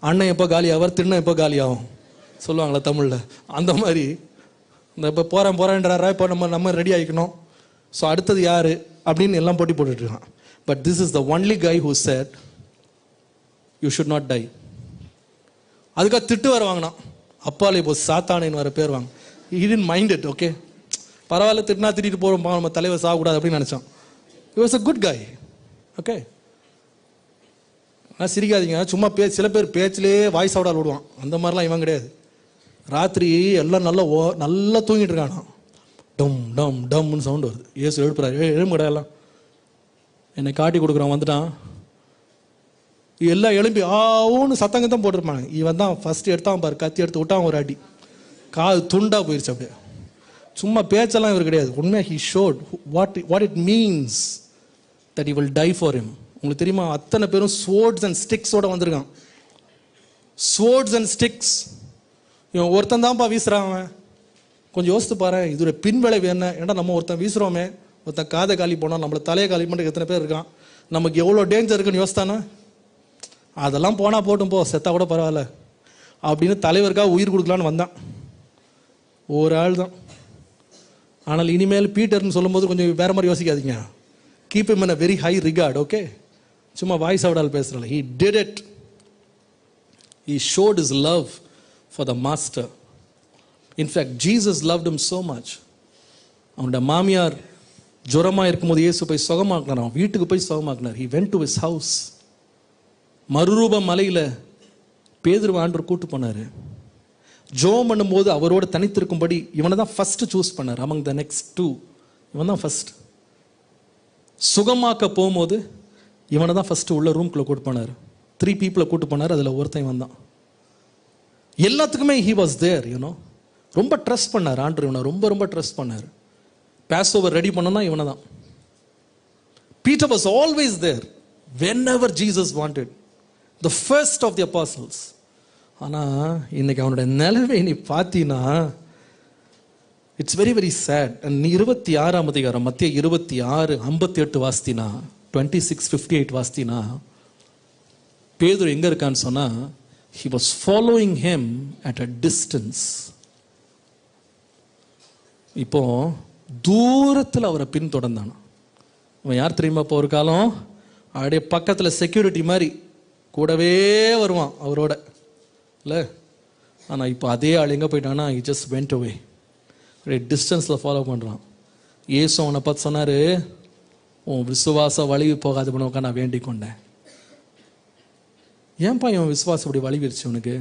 அண்ணன் எப்போ காலியாவார், திண்ணம் எப்போ காலியாகும் சொல்லுவாங்களா தமிழில்? அந்த மாதிரி இந்த இப்போ போகிறேன்றாரா, இப்போ நம்ம ரெடி ஆகிக்கணும். ஸோ அடுத்தது யார் அப்படின்னு எல்லாம் போட்டி போட்டுட்டு இருக்கான். But this is the only guy who set you should not tie. அதுக்காக திட்டு வர வாங்கினான். அப்பாலே இப்போ சாத்தானேன்னு வர பேர் வாங்க. he didn't mind it. Okay, பரவாயில்ல, திட்டினா திட்டிட்டு போகிறோம், நம்ம தலைவர் சாகக்கூடாது அப்படின்னு நினச்சான். he was a good guy. Okay, ஆனால் சிரிக்காதீங்க, சும்மா சில பேர் பேச்சிலே வாய்ஸ் அவுடால் விடுவான். அந்த மாதிரிலாம் இவன் கிடையாது. ராத்திரி எல்லாம் நல்லா தூங்கிட்டு இருக்கானா, டம் டம் டம்னு சவுண்டு வருது. ஏசு எழுப்புறாரு, எழும்பு கிடையாது, என்னை காட்டி கொடுக்குறான் வந்துட்டான். எல்லாம் எழும்பி ஆவுன்னு சத்தங்கத்தான் போட்டிருப்பாங்க. இவன் தான் ஃபர்ஸ்ட் எடுத்தான் பாரு, கத்தி எடுத்து விட்டான் ஒரு அடி, காது துண்டா போயிடுச்சு. அப்படியே சும்மா பேச்செல்லாம் இவர் கிடையாது. உண்மையாக he showed what it means that he will die for him. உங்களுக்கு தெரியுமா, அத்தனை பேரும் swords and sticks-ஓட வந்திருக்கான். swords and sticks. இவன் ஒருத்தன் தான்ப்பா வீசுறான். கொஞ்சம் யோசித்து பாரு, இதோட பின்விளைவு என்ன? ஏன்னா நம்ம ஒருத்தன் வீசுகிறோமே, ஒருத்தன் காதை காலி போனோம், நம்மளை தலையை காலி பண்ண எத்தனை பேர் இருக்கான். நமக்கு எவ்வளோ டேஞ்சர் இருக்குன்னு யோசித்தானா? அதெல்லாம் போனால் போட்டும், போ செத்தா கூட பரவாயில்ல அப்படின்னு தலைவருக்காக உயிர் கொடுக்கலான்னு வந்தான் ஒரு ஆள் தான். ஆனால் இனிமேல் பீட்டர்னு சொல்லும்போது கொஞ்சம் வேற மாதிரி யோசிக்காதீங்க. Keep him in a very high regard. Okay, சும்மா voice அவுடால் பேசுகிறல. he did it. he showed his love for the master. In fact, Jesus loved him so much. அவனுடைய மாமியார் ஜுரமாக இருக்கும்போது இயேசு போய் சுகமாக்கினார், வீட்டுக்கு போய் சுகமாக்கினார். he went to his house. மறுரூப மலையில் பேதுருவை ஆண்டவர் கூட்டு போனார். ஜோம் பண்ணும்போது அவரோட தனித்திருக்கும்படி இவனை தான் ஃபர்ஸ்ட் சூஸ் பண்ணார். among the next two இவன் தான் ஃபர்ஸ்ட். சுகமாக்க போகும்போது இவனை தான் ஃபர்ஸ்ட் உள்ள ரூம்குள்ளே கூட்டு போனார். 3 people கூட்டு போனார், அதில் ஒருத்தன் இவன் தான். எல்லாத்துக்குமே he was there, you know. ரொம்ப ட்ரஸ்ட் பண்ணார் ஆண்டவர், இவனை ரொம்ப ரொம்ப ட்ரஸ்ட் பண்ணார். பாஸ் ஓவர் ரெடி பண்ணனா இவனை தான். Peter was always there whenever Jesus wanted, the first of the apostles. ஆனால் இன்னைக்கு அவனுடைய நிலைமை நீ பார்த்தீங்கன்னா இட்ஸ் வெரி வெரி சேட். நீ 26ஆம் அதிகாரம் மத்திய 26:58 வாசித்தினா, 26:58 வாசித்தினா, பேதுரு எங்க இருக்கான்னு சொன்னா, he was following him at a distance. இப்போ தூரத்தில் அவரை பின்தொடர்ந்தான். அவன் யார் தெரியுமா? இப்போ ஒரு காலம் அப்படியே பக்கத்தில் செக்யூரிட்டி மாதிரி கூடவே வருவான் அவரோட, இல்லை? ஆனால் இப்போ அதே ஆள் எங்கே போயிட்டான்னா, he just went away. டிஸ்டன்ஸில் ஃபாலோ பண்ணுறான். இயேசு அவனை பார்த்து சொன்னார், உன் விசுவாசம் வலிவு போகாது பண்ண நான் வேண்டிக் கொண்டேன். ஏன்பா இவன் விசுவாசம் அப்படி வலிவிருச்சு உனக்கு?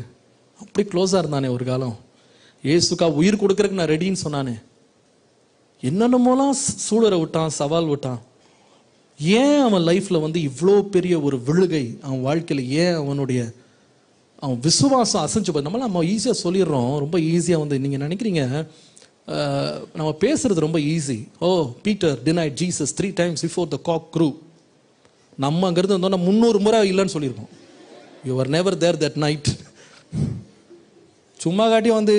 அப்படி க்ளோஸாக இருந்தானே ஒரு காலம், இயேசுக்கா உயிர் கொடுக்குறதுக்கு நான் ரெடின்னு சொன்னானே, என்னென்னமோலாம் சூழரை விட்டான், சவால் விட்டான். ஏன் அவன் லைஃப்பில் வந்து இவ்வளோ பெரிய ஒரு விழுகை அவன் வாழ்க்கையில், ஏன் அவன் விசுவாசம் அசைஞ்சு போய் நம்மளாம் நம்ம ஈஸியாக சொல்லிடுறோம். ரொம்ப ஈஸியாக வந்து நீங்கள் நினைக்கிறீங்க நம்ம பேசுறது ரொம்ப easy. O, Peter denied Jesus 3 times before the cock crew. நம்ம அங்கிருந்து வந்தோம்னா 300 முறை இல்லைன்னு சொல்லியிருக்கோம். You are never there that night. சும்மா காட்டி வந்து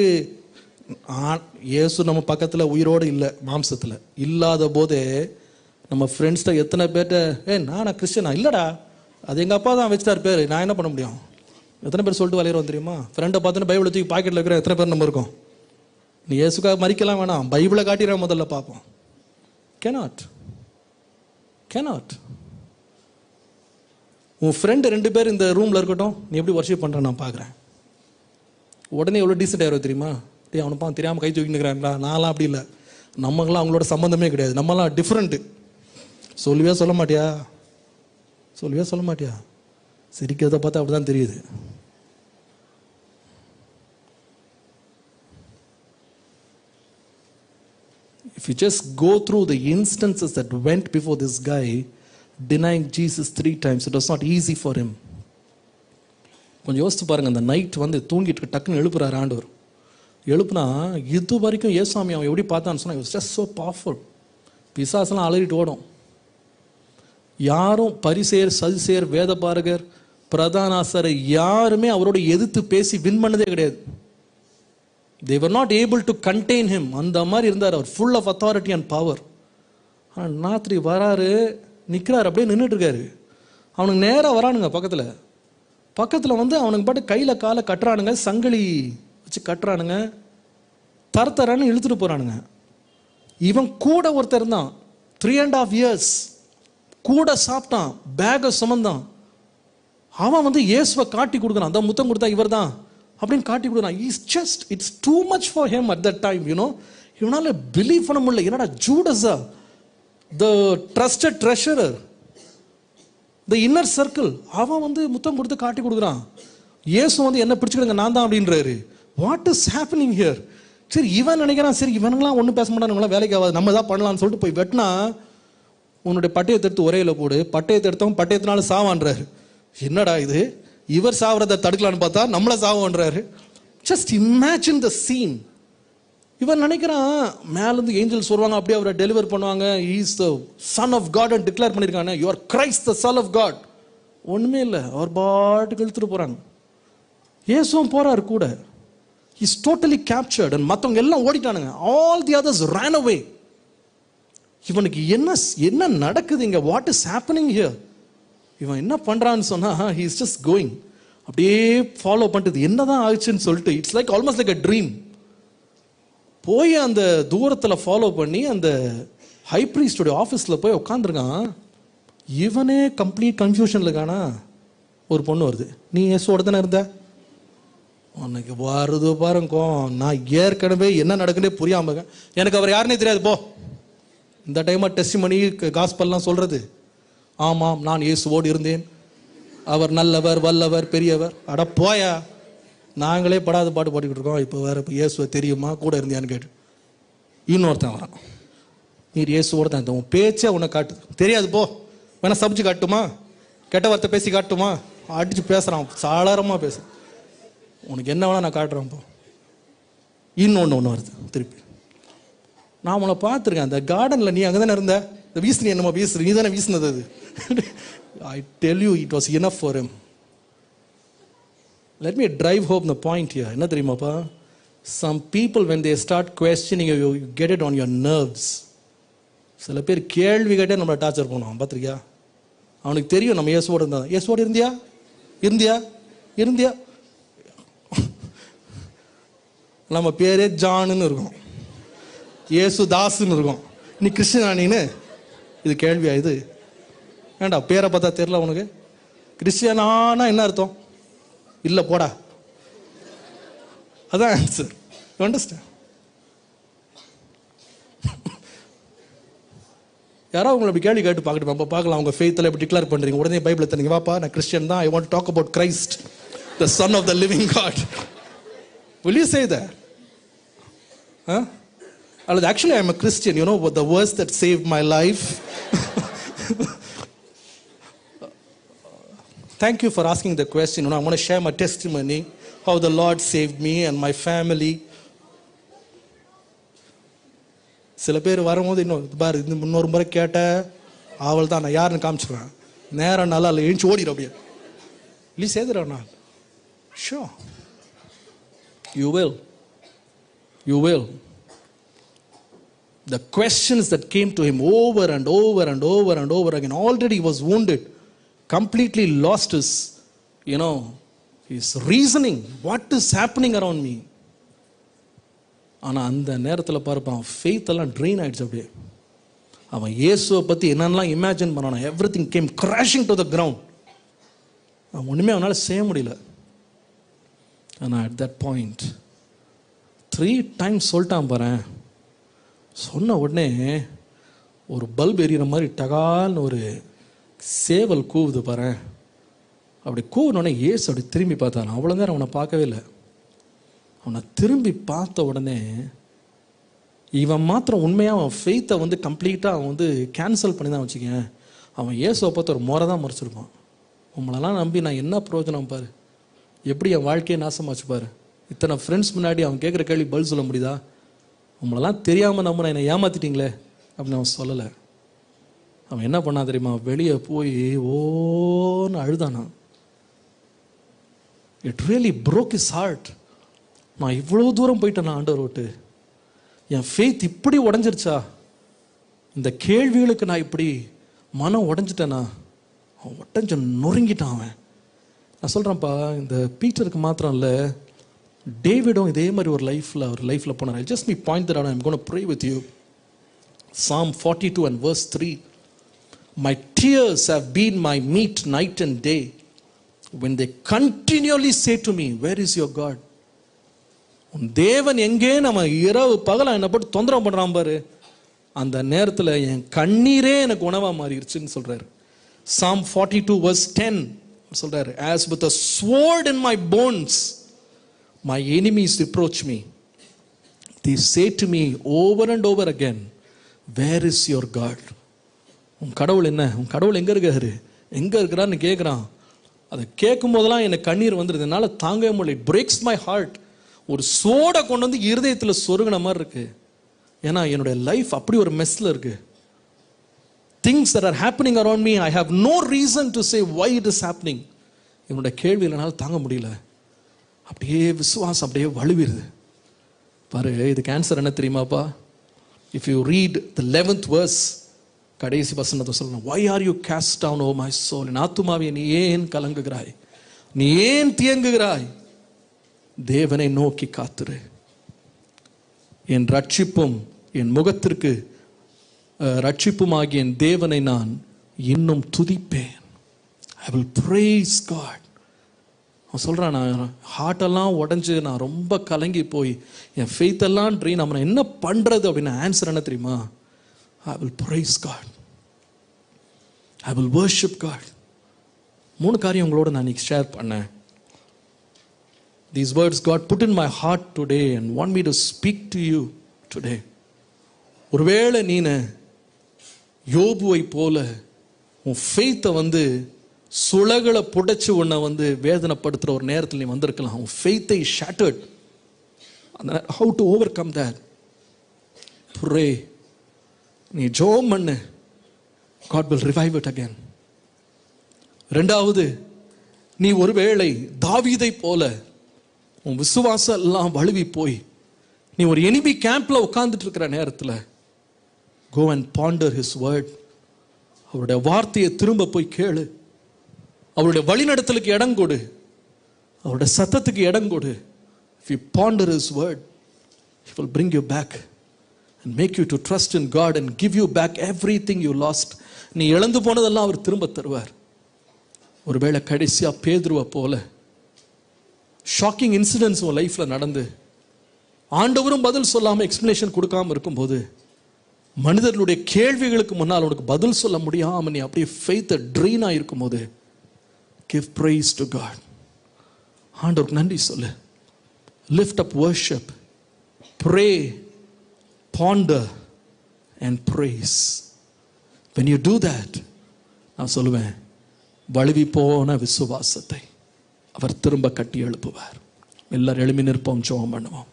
இயேசு நம்ம பக்கத்தில் உயிரோடு இல்லை, மாம்சத்தில் இல்லாத போதே நம்ம ஃப்ரெண்ட்ஸ்கிட்ட எத்தனை பேர்கிட்ட நானா கிறிஸ்டியனா, இல்லைடா அது எங்கள் அப்பா தான் வச்சுட்டார் பேர், நான் என்ன பண்ண முடியும், எத்தனை பேர் சொல்லிட்டு விளையாடுவோம் தெரியுமா? ஃப்ரெண்டை பார்த்துன்னு பைபிளை தூக்கி பாக்கெட்டில் இருக்கிற எத்தனை பேர் நம்ம இருக்கோம்? நீ இயேசுக்காக மறிக்கலாம் வேணாம், பைபிளை காட்டிடுற முதல்ல பார்ப்போம். கேனாட். உன் ஃப்ரெண்டு 2 பேர் இந்த ரூமில் இருக்கட்டும், நீ எப்படி வர்ஷிப் பண்ணுற நான் பார்க்குறேன். உடனே எவ்வளோ டீசென்ட் ஆயிரும் தெரியுமா? அவனுப்பா தெரியாமல் கை தூக்கினுக்கிறாங்களா? நான்லாம் அப்படி இல்லை. நம்மங்களாம் அவங்களோட சம்மந்தமே கிடையாது. நம்மலாம் டிஃப்ரெண்ட்டு. சொல்லவே சொல்ல மாட்டியா? சிரிக்கிறத பார்த்தா அப்படி தான் தெரியுது. If you just go through the instances that went before this guy denying Jesus 3 times, it was not easy for him. கொஞ்சம் யோசித்து பாருங்க. அந்த நைட் வந்து தூங்கிட்டு டக்குன்னு எழுப்புறாரு ஆண்டவர். எழுப்புனா இது வரைக்கும் ஏசாமி அவன் எப்படி பார்த்தான்னு சொன்னா, it was just so powerful. பிசாசெல்லாம் அலறிட்டு ஓடும். யாரும் பரிசேயர், சதுசேயர், வேதபாரகர், பிரதான ஆசாரியர் யாருமே அவரோட எதிர்த்து பேசி வின் பண்ணதே கிடையாது. They were not able to contain him. அந்த மாதிரி இருந்தார் அவர், full of authority and power. ஆனால் ராத்திரி வராரு, நிற்கிறார், அப்படியே நின்றுட்டு இருக்காரு. அவனுக்கு நேராக வரானுங்க பக்கத்தில் வந்து அவனுக்கு பாட்டு கையில் காலை கட்டுறானுங்க, சங்கிலி வச்சு கட்டுறானுங்க, தரன்னு இழுத்துட்டு போகிறானுங்க. இவன் கூட ஒருத்தர் தான், 3.5 years கூட சாப்பிட்டான், பேகை சுமந்தான். அவன் வந்து இயேசுவை காட்டி கொடுக்குறான், அந்த முத்தம் கொடுத்தா இவர் தான் அப்படின்னு காட்டி கொடுக்குறான். It's too much for him at that time. இவனால பிலீவ் பண்ண முடியல. என்னடா ஜூடஸா, the trusted treasurer, the inner circle, அவன் வந்து முத்தம் கொடுத்து காட்டி கொடுக்குறான். இயேசு வந்து என்ன பிடிச்சிக்கிடுங்க நான் தான் அப்படின்றாரு. What is happening here? சரி, இவன் நினைக்கிறான், சரி இவனுங்களாம் ஒன்றும் பேச மாட்டானுங்களாம், வேலைக்கு ஆகாது, நம்ம தான் பண்ணலாம்னு சொல்லிட்டு போய் வெட்டினா, உன்னுடைய பட்டயத்தை எடுத்து ஒரேயில் போடு, பட்டயத்தை எடுத்தவன் பட்டயத்தினால சாவான்றாரு. என்னடா இது, இவர் சாவறதை தடுக்கலான்னு பார்த்தா நம்மளை சாவோன்றாரு. Just imagine the scene. இவன் நினைக்கிறான் மேலேருந்து ஏஞ்சல்ஸ் வருவாங்க, அப்படியே அவரை டெலிவர் பண்ணுவாங்க, he is the son of God and declare பண்ணியிருக்காங்க, you are Christ the son of God. ஒன்றுமே இல்லை, அவர் பாட்டுக்கு இழுத்துட்டு போகிறாங்க. இயேசுவும் போகிறாரு கூட. he is totally captured and மற்றவங்க எல்லாம் ஓடிட்டானுங்க. all the others ran away. இவனுக்கு என்ன நடக்குது இங்கே? What is happening here? இவன் என்ன பண்ணுறான்னு சொன்னால், he is just going, அப்படியே ஃபாலோ பண்ணிட்டு என்னதான் ஆச்சுன்னு சொல்லிட்டு, it's like almost like a dream. போய் அந்த தூரத்தில் ஃபாலோ பண்ணி அந்த ஹை ப்ரீஸ்டோடைய ஆஃபீஸில் போய் உட்காந்துருக்கான். இவனே கம்ப்ளீட் கன்ஃபியூஷனில் இருக்கானா. ஒரு பொண்ணு வருது, நீ இயேசுவோட தானே இருந்த? உனக்கு வருது பாருங்க, நான் ஏற்கனவே என்ன நடக்குன்னே புரியாம, எனக்கு அவர் யாருன்னே தெரியாது, போ. இந்த டைமாக டெஸ்ட் பண்ணி காஸ்பல்லாம் சொல்கிறது, ஆமாம் நான் இயேசுவோடு இருந்தேன், அவர் நல்லவர், வல்லவர், பெரியவர். அட போயா, நாங்களே படாத பாட்டு பாடிக்கிட்டு இருக்கோம், இப்போ வேறு இப்போ இயேசுவை தெரியுமா, கூட இருந்தியான்னு கேட்டு இன்னொருத்தன் வரான். நீ இயேசுவோடு தான் இருந்த, உன் பேச்சே உன்னை காட்டுது, தெரியாது, போ. வேணா சமைச்சு காட்டுமா, கெட்ட வார்த்தை பேசி காட்டுமா, அடித்து பேசுகிறான், சாளாரமாக பேச, உனக்கு என்ன வேணா நான் காட்டுறேன், போ. இன்னொன்று வருது திருப்பி, நான் உன்னை பார்த்துருக்கேன் அந்த கார்டனில், நீ அங்கே தானே இருந்த, இந்த வீசுனி என்னமா வீசுற, நீ தானே வீசினது அது. I tell you, it was enough for him. Let me drive home the point here. என்ன தெரியுமாப்பா, some people when they start questioning you, you get it on your nerves. சில பேர் கேள்வி கேட்டே நம்மளை டார்ச்சர் பண்ணுவான், பார்த்துருக்கியா? அவனுக்கு தெரியும் நம்ம இயேசுவோடு இருந்தா. இயேசுவோடு இருந்தியா நம்ம பேரே ஜானுன்னு இருக்கும், இயேசு தாசுன்னு இருக்கும், நீ கிறிஸ்டியனானின்னு இது கேள்வியா? இது ஏண்டா பேரை பார்த்தா தெரியல உனக்கு? கிறிஸ்டியனானா என்ன அர்த்தம்? இல்லை போடா, அதான் ஆன்சர். You understand? யாராவது உங்களை அப்படி கேள்வி கேட்டு பார்க்கணும், பார்க்கலாம் அவங்க ஃபெய்த்தில் எப்படி டிக்ளேர் பண்ணுறீங்க, உடனே பைபிளை தரீங்க, வாப்பா நான் கிறிஸ்டியன் தான், I want to talk about Christ the son of the living God. will you say that? Actually I'm a Christian, you know what the verse that saved my life? Thank you for asking the question. You know, I want to share my testimony, how the Lord saved me and my family. சில பேர் வரும்போது இன்னும் பாரு இந்த இன்னொரு முறை கேட்ட அவள் தான் நான் யாருன்னு காமிச்சிடுவேன். நேரம் நல்லா இல்லை எழுந்து ஓடிடும் அப்படியே. ப்ளீஸ் ஏதுறா show you will The questions that came to him over and over and over and over again. Already he was wounded, completely lost his, his reasoning. What is happening around me? ஆனால் அந்த நேரத்தில் பார்ப்பான் ஃபெய்த் எல்லாம் ட்ரெயின் ஆகிடுச்சு. அப்படியே அவன் இயேசுவை பற்றி என்னென்னலாம் இமேஜின் பண்ணான். Everything game crashing to the ground. அவன் ஒன்றுமே அவனால் செய்ய முடியல. ஆனால் அட் தட் பாயிண்ட் 3 times சொல்லிட்டான் பாரு. சொன்ன உடனே ஒரு பல்ப் எரியிற மாதிரி டகால்னு ஒரு சேவல் கூவுது பாரு. அப்படி கூவுனோடனே ஏசு அப்படி திரும்பி பார்த்தான். அவ்வளோ நேரம் அவனை பார்க்கவே இல்லை. அவனை திரும்பி பார்த்த உடனே இவன் மாத்திரம் உண்மையாக அவன் ஃபெய்த்தை வந்து கம்ப்ளீட்டாக அவன் வந்து கேன்சல் பண்ணி தான் வச்சுக்கேன். அவன் இயேசுவை பார்த்து ஒரு முறை தான் மறைச்சிருப்பான். உங்களெல்லாம் நம்பி நான் என்ன பிரயோஜனம் பாரு, எப்படி என் வாழ்க்கையை நாசமாச்சு பாரு. இத்தனை ஃப்ரெண்ட்ஸ் முன்னாடி அவன் கேட்குற கேள்வி பதில் சொல்ல முடியுதா? உங்களெல்லாம் தெரியாமல் நம்பின என்னை ஏமாற்றிட்டீங்களே அப்படின்னு அவன் சொல்லலை. அவன் என்ன பண்ணா தெரியுமா? வெளியே போய் ஓன்னு அழுதானா. It really broke his heart. நான் இவ்வளோ தூரம் போயிட்டேன் நான் ஆண்டவர் விட்டு. என் ஃபெய்த் இப்படி உடஞ்சிருச்சா? இந்த கேள்விகளுக்கு நான் இப்படி மனம் உடஞ்சிட்டேனா? அவன் உடஞ்ச நொறுங்கிட்டான் அவன். நான் சொல்கிறேன்ப்பா, இந்த பீட்டருக்கு மாத்திரம் இல்லை, டேவிடும் இதே மாதிரி ஒரு லைஃப்பில் போனார். I'll just point that out. I'm going to pray with you. Psalm 42 and verse 3. My tears have been my meat night and day, when they continually say to me, where is your God? உன் தேவன் எங்கே? நம்ம இரவு பகல என்ன போட்டு தொந்தரவு பண்ணுறான் பாரு. அந்த நேரத்தில் என் கண்ணீரே எனக்கு உணவாக மாறிடுச்சுன்னு சொல்கிறாரு. Psalm 42 verse 10 சொல்கிறாரு, as with a sword in my bones my enemies reproach me. They say to me over and over again, where is your God? உன் கடவுள் என்ன? உன் கடவுள் எங்கே இருக்காரு? எங்கே இருக்கிறான்னு கேட்குறான். அதை கேட்கும் போதெல்லாம் எனக்கு கண்ணீர் வந்துடுது. என்னால் தாங்கவே முடியல. It breaks my heart. ஒரு சோடை கொண்டு வந்து இருதயத்தில் சொருகின மாதிரி இருக்கு. ஏன்னா என்னுடைய லைஃப் அப்படி ஒரு மெஸ்ல இருக்கு. Things that are happening around me, I have no reason to say why it is happening. என்னுடைய கேள்வி என்னால் தாங்க முடியல. அப்படியே விசுவாசம் அப்படியே வலுவிடுது பாரு. இதுக்கு ஆன்சர் என்ன தெரியுமாப்பா? If you read the 11th verse, கடைசி வசனத்தை சொல்லணும். why are you cast down, O my soul? என் ஆத்துமாவே நீ ஏன் கலங்குகிறாய்? நீ ஏன் தியங்குகிறாய்? தேவனை நோக்கி காத்துரு. என் ரட்சிப்பும் என் முகத்திற்கு ரட்சிப்புமாகிய என் தேவனை நான் இன்னும் துதிப்பேன். I will praise God. அவன் சொல்கிறான், நான் ஹார்ட்டெல்லாம் உடஞ்சி நான் ரொம்ப கலங்கி போய் என் ஃபெய்த்தெல்லாம் ட்ரெயின், அவனை என்ன பண்ணுறது அப்படின்னு ஆன்சர் என்ன தெரியுமா? I will praise God. I will worship God. 3 காரியம் உங்களோட நான் இன்னைக்கு ஷேர் பண்ணேன். These words God put in my heart today and want me to speak to you today. ஒருவேளை நீனு யோபுவை போல உன் ஃபெய்த்தை வந்து சுளகளை புடைச்சு உன்னை வந்து வேதனைப்படுத்துகிற ஒரு நேரத்தில் நீ வந்திருக்கலாம். உன் ஃபெய்த்தை shattered. how to overcome that? Pray. நீ ஜெபம் பண்ணு. God will revive it again. ரெண்டாவது, நீ ஒருவேளை தாவீதை போல உன் விசுவாசம் எல்லாம் வலுவி போய் நீ ஒரு எனிமி கேம்ப்ல உட்கார்ந்துட்டு இருக்கிற நேரத்தில் go and ponder his word. அவருடைய வார்த்தையை திரும்ப போய் கேளு. அவருடைய வழிநடத்தலுக்கு இடம் கொடு. அவருடைய சத்தத்துக்கு இடம் கொடு. If you ponder his word, he will bring you back and make you to trust in God and give you back everything you lost. நீ இழந்து போனதெல்லாம் அவர் திரும்ப தருவார். ஒருவேளை கடைசியா பேதுருவை போல ஷாக்கிங் இன்சிடென்ட்ஸ் உன் லைஃப்ல நடந்து ஆண்டவரும் பதில் சொல்லாம எக்ஸ்பிளனேஷன் கொடுக்காம இருக்கும்போது, மனிதர்களுடைய கேள்விகளுக்கு முன்னால் உனக்கு பதில் சொல்ல முடியாம நீ அப்படியே ஃபெய்த் ட்ரெயின் ஆயிருக்கும் போது, give praise to God. ஆண்டவருக்கு நன்றி சொல்லு. Lift up worship, pray, ponder and praise. When you do that, நான் சொல்லுவேன், வழுவி போன விசுவாசத்தை அவர் திரும்ப கட்டி எழுப்புவார். எல்லாரும் எழுப்பி நிற்போம், ஜெபம் பண்ணுவோம்.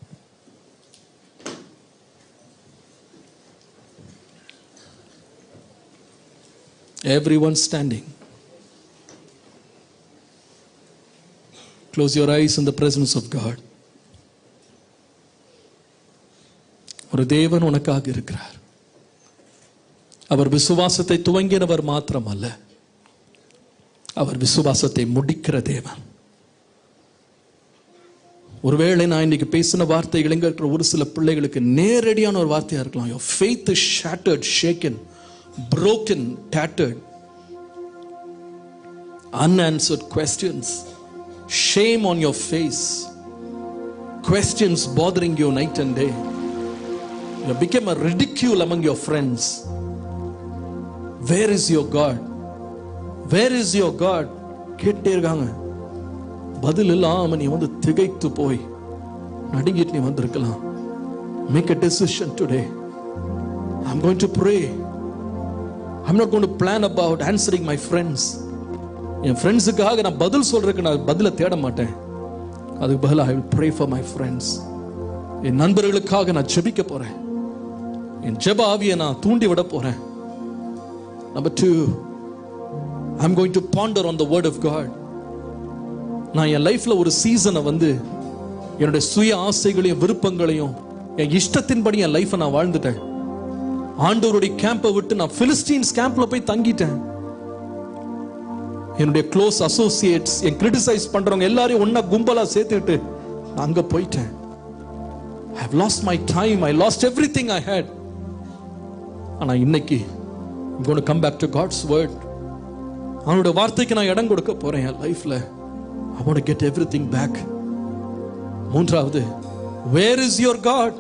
Everyone standing. Close your eyes in the presence of God. ஒரு தேவன் உனக்காக இருக்கிறார். அவர் விசுவாசத்தை துவங்கினவர் மாத்திரமல்ல, அவர் விசுவாசத்தை முடிக்கிற தேவன். ஒருவேளை நான் இன்னைக்கு பேசின வார்த்தைகள் எங்க இருக்கிற ஒரு சில பிள்ளைகளுக்கு நேரடியான ஒரு வார்த்தையா இருக்கலாம். Your faith is shattered, shaken, broken, tattered. Unanswered questions, shame on your face, questions bothering you night and day. You became a ridicule among your friends. Where is your God? Where is your God? கேட்டே இருக்காங்க. பதில் இல்லாம நீ வந்து திகைத்து போய் நடுங்கிட்டு நீ வந்திருக்கலாம். Make a decision today. I'm going to pray. I'm not going to plan about answering my friends. என் ஃப்ரெண்ட்ஸுக்காக நான் பதில் சொல்றதுக்கு நான் பதிலை தேட மாட்டேன். அதுக்கு பதிலா I will pray for my friends. என் நண்பர்களுக்காக நான் ஜெபிக்க போறேன். என் ஜெப ஆவியை நான் தூண்டி விட போறேன். Number 2, I'm going to ponder on the word of God. நான் என் லைஃப்ல ஒரு சீசனை வந்து என்னுடைய சுய ஆசைகளையும் விருப்பங்களையும் என் இஷ்டத்தின்படி என் லைஃபை நான் வாழ்ந்துட்டேன். ஆண்டவருடைய கேம்பை விட்டு நான் பிலிஸ்டீன்ஸ் கேம்ப்ல போய் தங்கிட்டேன். என்னுடைய க்ளோஸ் அசோசியேட்ஸ், என் கிரிட்டிசைஸ் பண்றவங்க எல்லாரையும் ஒன்னா கும்பலா சேர்த்துட்டு நான் அங்க போயிட்டேன். I have lost my time. I lost everything I had. ஆனா இன்னைக்கு I'm going to come back to God's word. அவனுடைய வார்த்தைக்கு நான் இடம் கொடுக்க போறேன் என் லைஃப்ல. I want to get everything back. மூன்றாவது, where is your God?